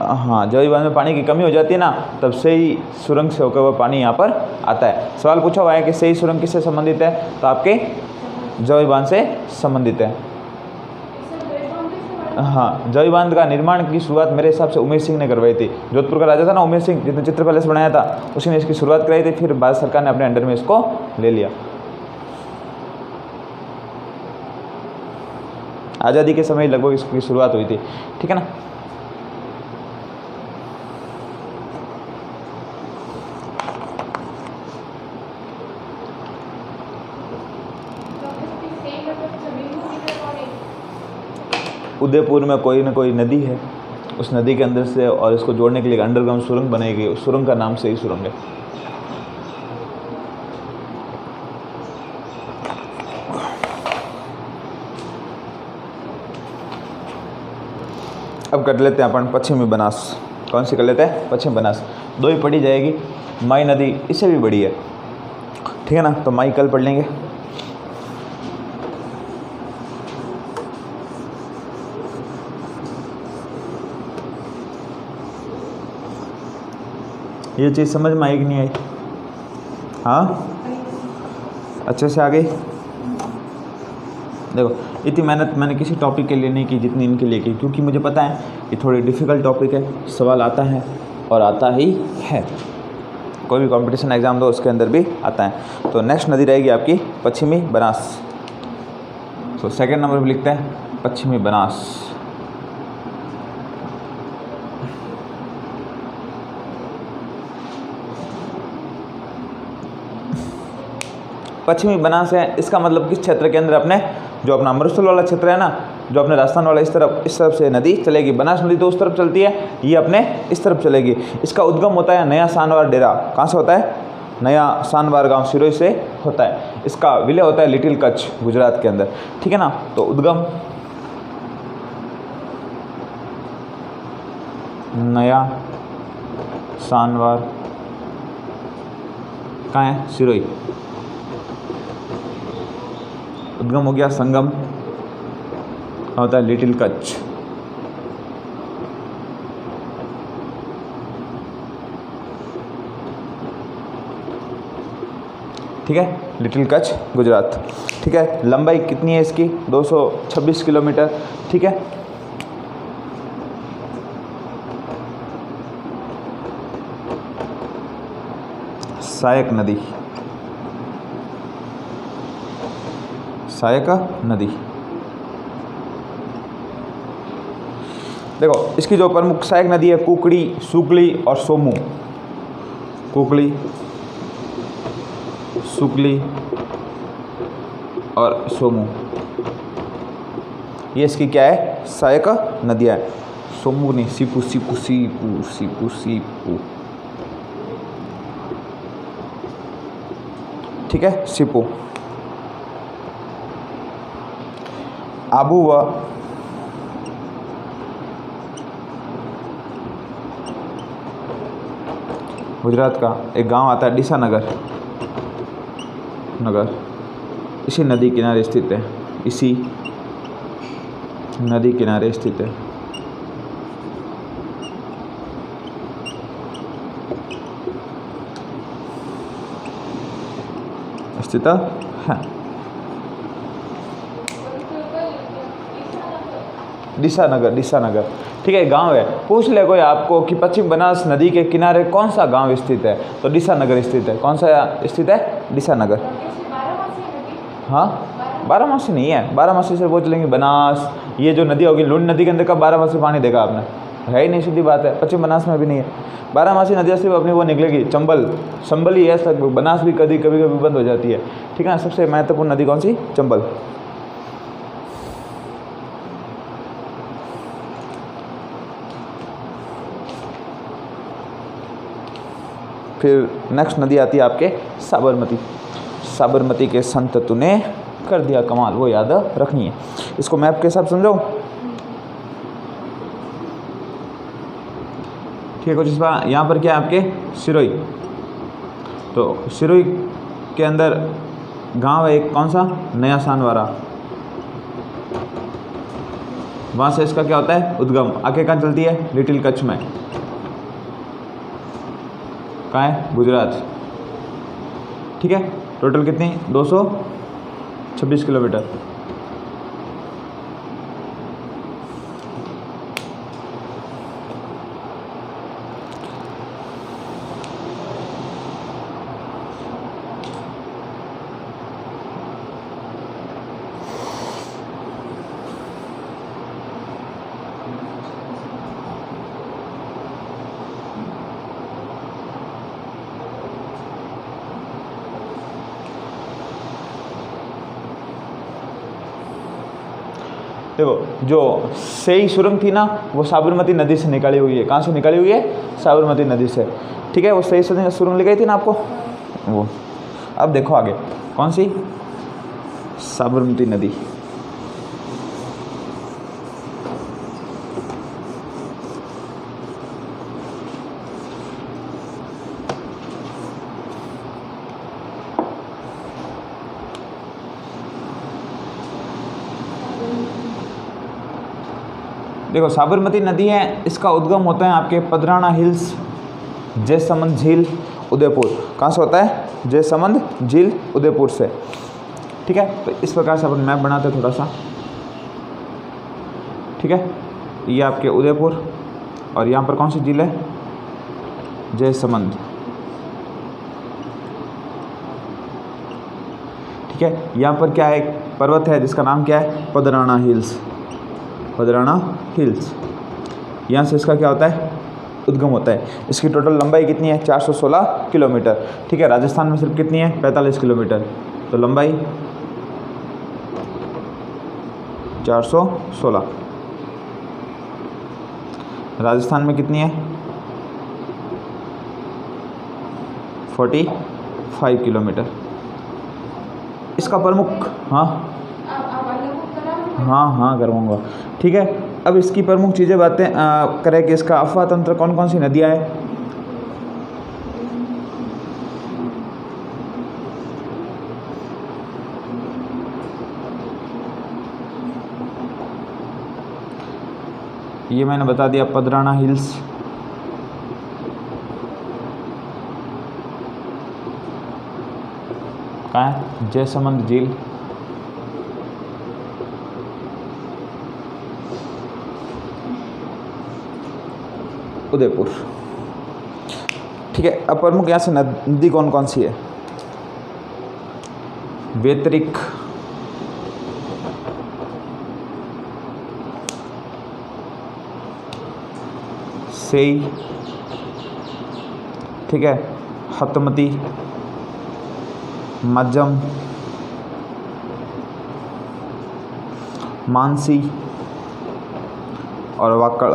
हाँ, जोई बांध में पानी की कमी हो जाती है ना, तब से ही सुरंग से होकर वह पानी यहाँ पर आता है। सवाल पूछा हुआ है कि सही सुरंग किससे संबंधित है? तो आपके जोई बांध से संबंधित है। हाँ, जोई बांध का निर्माण की शुरुआत मेरे हिसाब से उमेश सिंह ने करवाई थी। जोधपुर का राजा था ना उमेश सिंह, जिसने चित्र पैलेस बनाया था, उसी ने इसकी शुरुआत कराई थी। फिर भारत सरकार ने अपने अंडर में इसको ले लिया। आज़ादी के समय लगभग इसकी शुरुआत हुई थी। ठीक है ना। उदयपुर में कोई ना कोई नदी है, उस नदी के अंदर से, और इसको जोड़ने के लिए अंडरग्राउंड सुरंग बनाई गई। उस सुरंग का नाम से ही सुरंग है। अब कर लेते हैं अपन पश्चिमी बनास। कौन सी कर लेते हैं? पश्चिमी बनास। दो ही पढ़ी जाएगी। माई नदी इससे भी बड़ी है। ठीक है ना, तो माई कल पढ़ लेंगे। ये चीज़ समझ में आई कि नहीं आई? हाँ, अच्छे से आ गई। देखो, इतनी मेहनत मैंने किसी टॉपिक के लिए नहीं की जितनी इनके लिए की, क्योंकि मुझे पता है कि थोड़ी डिफ़िकल्ट टॉपिक है, सवाल आता है और आता ही है। कोई भी कंपटीशन एग्ज़ाम दो उसके अंदर भी आता है। तो नेक्स्ट नदी रहेगी आपकी पश्चिमी बनास। तो सेकंड नंबर पर लिखते हैं पश्चिमी बनास। पश्चिमी बनास है, इसका मतलब किस क्षेत्र के अंदर? अपने जो अपना मरुस्थल वाला क्षेत्र है ना, जो अपने राजस्थान वाला, इस तरफ से नदी चलेगी। बनास नदी तो उस तरफ चलती है, ये अपने इस तरफ चलेगी। इसका उद्गम होता है नया सानवार डेरा। कहाँ से होता है? नया सानवार गांव सिरोही से होता है। इसका विलय होता है लिटिल कच्छ, गुजरात के अंदर। ठीक है ना, तो उद्गम नया सानवार कहाँ है? सिरोही। उद्गम हो गया, संगम होता है लिटिल कच्छ। ठीक है, लिटिल कच्छ गुजरात। ठीक है, लंबाई कितनी है इसकी? 226 किलोमीटर। ठीक है, सहायक नदी, सहायक नदी। देखो, इसकी जो प्रमुख सहायक नदी है कुकड़ी, सुकली और सोमू। कुकड़ी, सुकली और सोमू, ये इसकी क्या है? सहायक नदियाँ है। सोमू नहीं, सीपू सीपू सीपू सीपू सीपू। ठीक है, सीपू। आबू व गुजरात का एक गांव आता है डिसा नगर, इसी नदी किनारे स्थित है, इसी नदी किनारे स्थित है। स्थित है डिसा नगर, ठीक है, गांव है। पूछ ले कोई आपको कि पश्चिम बनास नदी के किनारे कौन सा गांव स्थित है, तो डिसा नगर स्थित है। कौन सा स्थित है? डिसा नगर। हाँ, बारामासी नहीं है, बारामासी से वो चलेंगे बनास, ये जो नदी होगी लुंड नदी के अंदर का बारामासी पानी देखा आपने? है ही नहीं, सीधी बात है। पश्चिम बनास में भी नहीं है। बारामासी नदियाँ सिर्फ अपनी वो निकलेगी चंबल ही है, सब बनास भी कभी कभी बंद हो जाती है, ठीक है ना। सबसे महत्वपूर्ण नदी कौन सी? चंबल। फिर नेक्स्ट नदी आती है आपके साबरमती के संत तूने कर दिया कमाल, वो याद रखनी है। इसको मैप के साथ समझो, ठीक है। कुछ इस बार यहाँ पर क्या है आपके सिरोही, तो सिरोही के अंदर गांव है एक, कौन सा? नया सानवारा। वहाँ से इसका क्या होता है? उद्गम। आगे कहाँ चलती है? लिटिल कच्छ में। कहाँ है? गुजरात, ठीक है। टोटल कितनी? 226 किलोमीटर। देखो, जो सही सुरंग थी ना, वो साबरमती नदी से निकाली हुई है। कहाँ से निकाली हुई है? साबरमती नदी से, ठीक है। वो सही सुरंग लिखाई थी ना आपको, वो। अब देखो आगे, कौन सी? साबरमती नदी। देखो, साबरमती नदी है, इसका उद्गम होता है आपके पदराना हिल्स, जयसमंद झील, उदयपुर। कहाँ से होता है? जयसमंद झील, उदयपुर से, ठीक है। तो इस प्रकार से अपन मैप बनाते हैं थोड़ा सा, ठीक है। ये आपके उदयपुर, और यहाँ पर कौन सी झील है? जयसमंद, ठीक है। यहाँ पर क्या है? पर्वत है जिसका नाम क्या है? पदराना हिल्स, पदराना हिल्स। यहाँ से इसका क्या होता है? उद्गम होता है। इसकी टोटल लंबाई कितनी है? 416 किलोमीटर, ठीक है। राजस्थान में सिर्फ कितनी है? 45 किलोमीटर। तो लंबाई 416, राजस्थान में कितनी है? 45 किलोमीटर। इसका प्रमुख, हाँ करवाऊँगा, ठीक है। अब इसकी प्रमुख चीज़ें बातें करें कि इसका अफवाह तंत्र कौन कौन सी नदियाँ हैं। ये मैंने बता दिया, पदराना हिल्स, कहाँ है? जयसमंद झील, उदयपुर, ठीक है। अब प्रमुख यहाँ से नदी कौन कौन सी है? वेतरिक, सेई, ठीक है, हतमती, मज्जम, मानसी और वाकड़।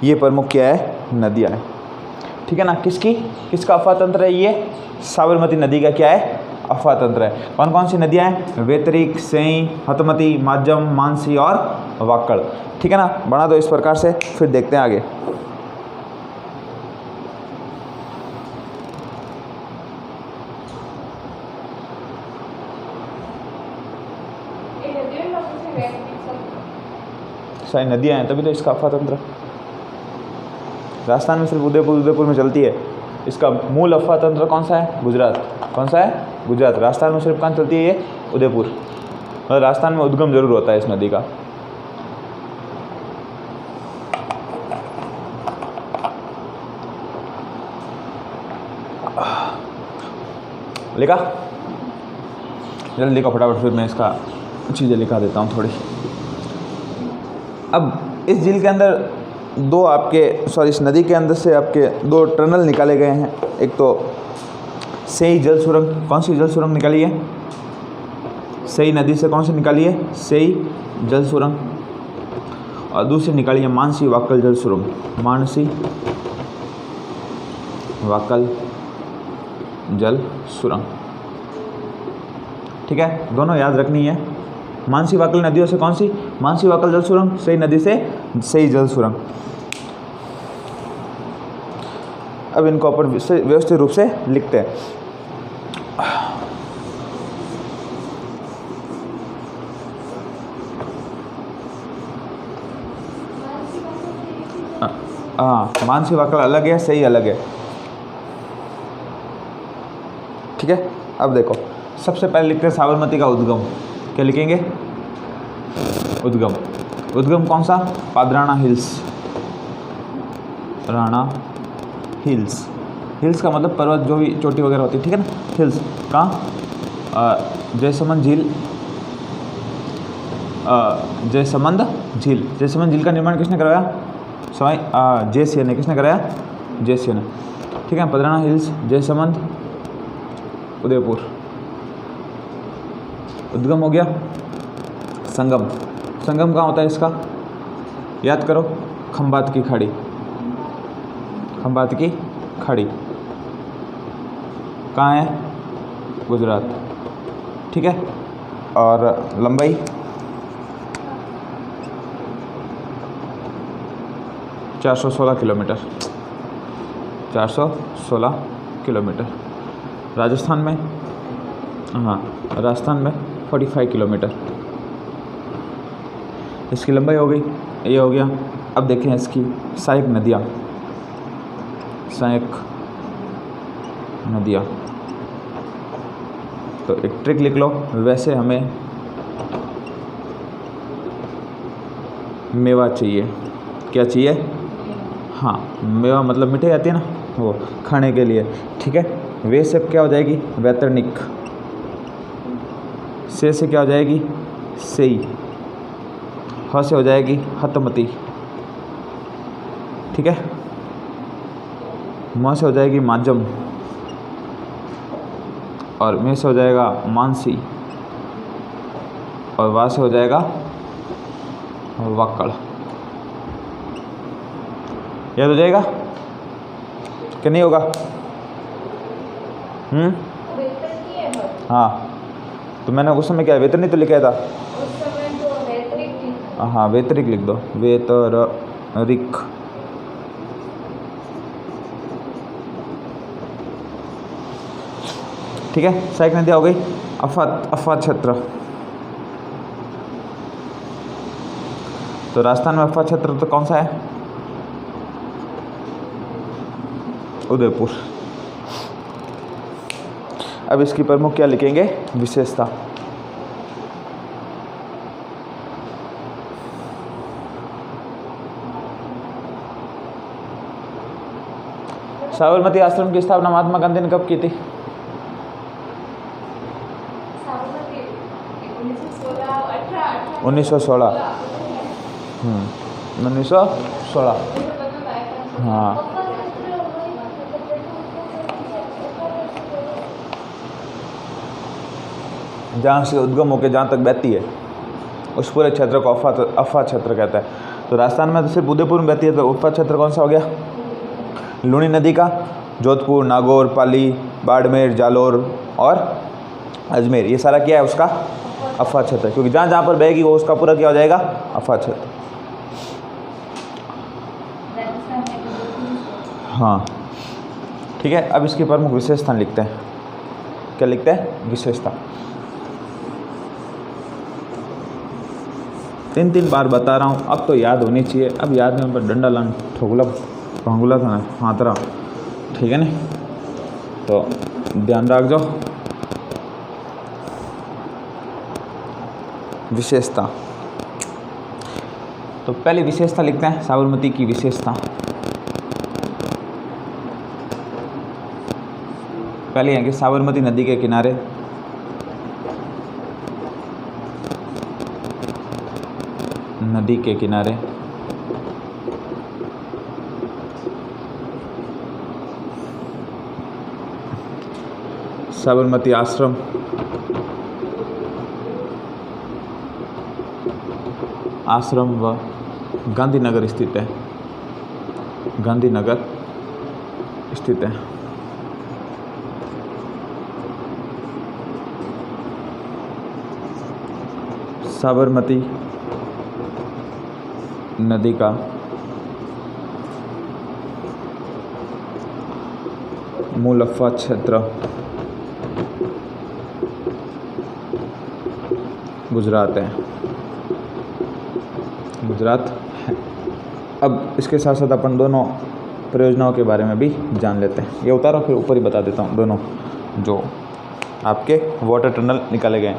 ये प्रमुख क्या है? नदियाँ हैं, ठीक है ना। किसका अफवाह तंत्र है? ये साबरमती नदी का क्या है? अफवाह तंत्र है। कौन कौन सी नदियाँ हैं? वेतरिक, सेई, हतमती, माजम, मानसी और वाकड़, ठीक है ना। बना दो इस प्रकार से, फिर देखते हैं आगे। सारी नदियाँ हैं, तभी तो इसका अफवाह तंत्र। राजस्थान में सिर्फ उदयपुर में चलती है। इसका मूल अफवाह तंत्र कौन सा है? गुजरात। कौन सा है? गुजरात। राजस्थान में सिर्फ कहाँ चलती है ये? उदयपुर। मतलब राजस्थान में उद्गम जरूर होता है इस नदी का। लिखा? जल्दी लिखो फटाफट, फिर मैं इसका चीज़ें लिखा देता हूँ थोड़ी। अब इस झील के अंदर इस नदी के अंदर से आपके 2 टनल निकाले गए हैं। एक तो सेई जल सुरंग। कौन सी जल सुरंग निकाली है? सेई नदी से कौन सी निकाली है? सेई जल सुरंग। और दूसरी निकाली है मानसी वाकल जल सुरंग। मानसी वाकल जल सुरंग। ठीक है, दोनों याद रखनी है। मानसी वाकल नदियों से कौन सी? मानसी वाकल जल सुरंग। सेई नदी से सेई जल सुरंग। अब इनको अपन व्यवस्थित रूप से लिखते हैं। हाँ, मानसी वाकल अलग है, सेई अलग है। ठीक है, अब देखो सबसे पहले लिखते हैं साबरमती का उद्गम। क्या लिखेंगे? उद्गम। उद्गम कौन सा? पादराना हिल्स। राणा हिल्स। हिल्स का मतलब पर्वत, जो भी चोटी वगैरह होती है, ठीक है ना। हिल्स कहाँ? जयसमंद झील। जयसमंद झील। जयसमंद झील का निर्माण किसने करवाया? जयसिंह ने। किसने कराया? जयसिंह ने। ठीक है, पदराना हिल्स, जयसमंद, उदयपुर। उद्गम हो गया। संगम। संगम कहाँ होता है इसका? याद करो, खंबात की खाड़ी। खंबात की खाड़ी कहाँ है? गुजरात। ठीक है, और लंबाई 416 किलोमीटर। 416 किलोमीटर। राजस्थान में, हाँ राजस्थान में 45 किलोमीटर इसकी लंबाई हो गई। ये हो गया। अब देखें इसकी सहायक नदियाँ। सहायक नदियाँ, तो एक ट्रिक लिख लो। वैसे हमें मेवा चाहिए। क्या चाहिए? हाँ, मेवा मतलब मिठाई आती है ना, वो खाने के लिए। ठीक है, वे से क्या हो जाएगी? वैतरणिक। से क्या हो जाएगी? सेई। ह से हो जाएगी हतमती। ठीक है, म से हो जाएगी माजम, और में से हो जाएगा मानसी, और वा से हो जाएगा वाकड़। याद हो जाएगा कि नहीं होगा? हाँ, तो मैंने उस समय क्या वेतरनी तो लिखा था। हाँ, वेतरिक लिख दो। वेतरिक। ठीक है, सहायक नदियाँ हो गई। अफा क्षेत्र। तो राजस्थान में अफा क्षेत्र तो कौन सा है? उदयपुर। अब इसकी प्रमुख क्या लिखेंगे? विशेषता। साबरमती आश्रम की स्थापना महात्मा गांधी ने कब की थी? 1916। 1916। हाँ, जहाँ से उद्गम होकर जहाँ तक बहती है उस पूरे क्षेत्र को अफा क्षेत्र कहता है। तो राजस्थान में तो सिर्फ उदयपुर में बहती है, तो अफा क्षेत्र कौन सा हो गया? लूणी नदी का जोधपुर, नागौर, पाली, बाड़मेर, जालोर और अजमेर, ये सारा क्या है उसका? अफा क्षेत्र। क्योंकि जहाँ जहाँ पर बहेगी वो उसका पूरा क्या हो जाएगा? अफा क्षेत्र। हाँ, ठीक है। अब इसकी प्रमुख विशेषता लिखते हैं। क्या लिखते हैं? विशेषता। 3 बार बता रहा हूँ, अब तो याद होनी चाहिए। अब याद में पर डंडा लान ठोगला भांगुला था हाथरा, ठीक है ना, तो ध्यान रख जाओ। विशेषता, तो पहली विशेषता लिखते हैं साबरमती की विशेषता। पहले है कि साबरमती नदी के किनारे साबरमती आश्रम व गांधीनगर स्थित है। साबरमती नदी का मूल अफवाह क्षेत्र गुजरात है। अब इसके साथ साथ अपन दोनों परियोजनाओं के बारे में भी जान लेते हैं। ये उतारो, फिर ऊपर ही बता देता हूँ दोनों जो आपके वाटर टनल निकाले गए।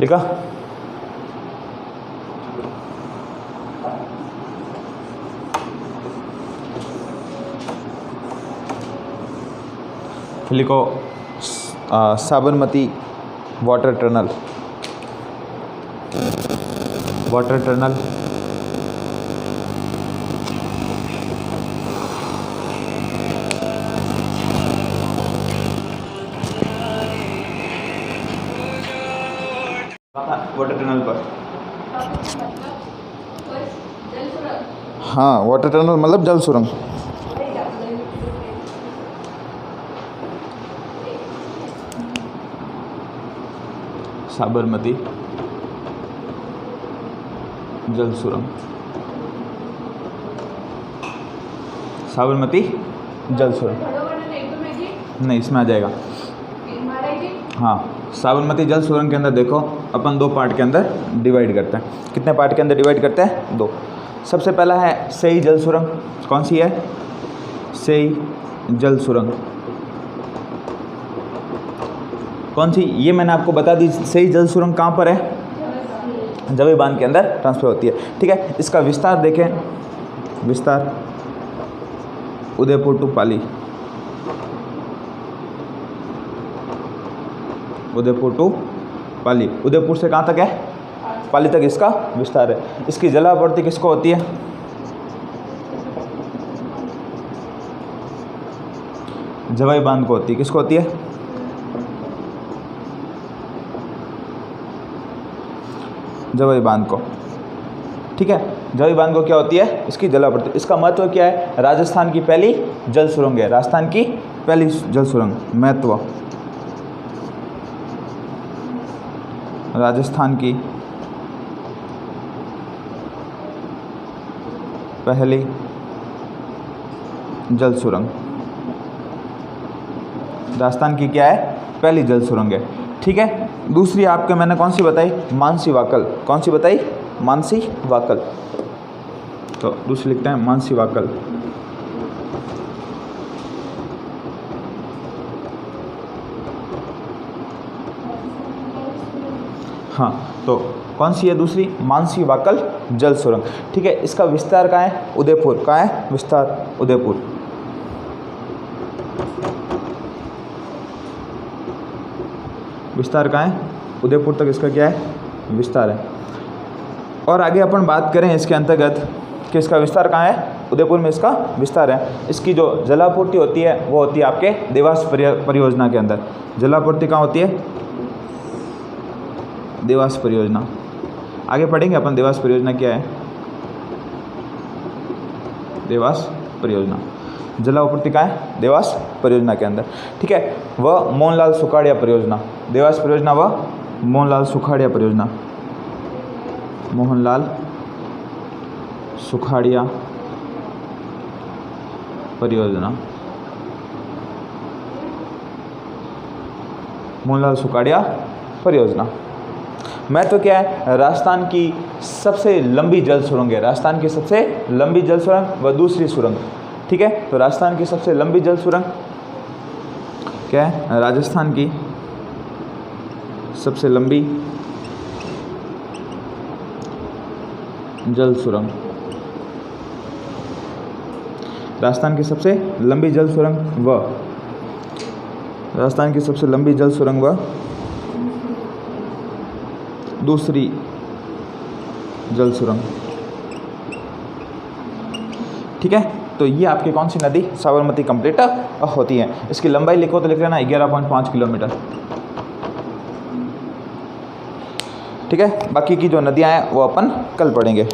लिखा? लिखो साबरमती वाटर टनल पर। हाँ, वाटर टनल मतलब जल सुरंग। साबरमती जल सुरंग, नहीं, इसमें आ जाएगा। हाँ, साबरमती जल सुरंग के अंदर देखो अपन 2 पार्ट के अंदर डिवाइड करते हैं। कितने पार्ट के अंदर डिवाइड करते हैं? 2। सबसे पहला है सेई जल सुरंग। कौन सी है? सेई जल सुरंग। कौन सी? ये मैंने आपको बता दी। सेई जल सुरंग कहाँ पर है? जवे बांध के अंदर ट्रांसफर होती है, ठीक है। इसका विस्तार देखें, विस्तार उदयपुर टू पाली, उदयपुर से कहाँ तक है? पाली तक इसका विस्तार है। इसकी जलापूर्ति किसको होती है? जवाई बांध को होती है। किसको होती है? जवाई बांध को, ठीक है। जवाई बांध को क्या होती है? इसकी जलापूर्ति। इसका महत्व क्या है? राजस्थान की पहली जल सुरंग है। राजस्थान की पहली जल सुरंग। महत्व, राजस्थान की पहली जल सुरंग। राजस्थान की क्या है? पहली जल सुरंग है, ठीक है। दूसरी आपके मैंने कौन सी बताई? मानसी वाकल। कौन सी बताई? मानसी वाकल। तो दूसरी लिखते हैं मानसी वाकल। हाँ, तो कौन सी है दूसरी? मानसी वाकल जल सुरंग, ठीक है। इसका विस्तार कहाँ है? उदयपुर। कहाँ है विस्तार? उदयपुर। विस्तार कहाँ है? उदयपुर तक इसका क्या है? विस्तार है। और आगे अपन बात करें इसके अंतर्गत कि इसका विस्तार कहाँ है? उदयपुर में इसका विस्तार है। इसकी जो जलापूर्ति होती है वो होती है आपके देवास परियोजना के अंदर। जलापूर्ति कहाँ होती है? देवास परियोजना। आगे पढ़ेंगे अपन देवास परियोजना क्या है। देवास परियोजना जलापूर्ति का है देवास परियोजना के अंदर, ठीक है। वह मोहनलाल सुखाड़िया परियोजना। देवास परियोजना व मोहनलाल सुखाड़िया परियोजना। मोहनलाल सुखाड़िया परियोजना, मोहनलाल सुखाड़िया परियोजना। महत्व क्या है? राजस्थान की सबसे लंबी जल सुरंग है, राजस्थान की सबसे लंबी जल सुरंग व दूसरी सुरंग। ठीक है, तो राजस्थान की सबसे लंबी जल सुरंग क्या है? राजस्थान की सबसे लंबी जल सुरंग, राजस्थान की सबसे लंबी जल सुरंग व राजस्थान की सबसे लंबी जल सुरंग व दूसरी जल सुरंग। ठीक है, तो ये आपकी कौन सी नदी? साबरमती कंप्लीट होती है। इसकी लंबाई लिखो तो लिख लेना 11.5 किलोमीटर। ठीक है, बाकी की जो नदियां हैं वो अपन कल पढ़ेंगे।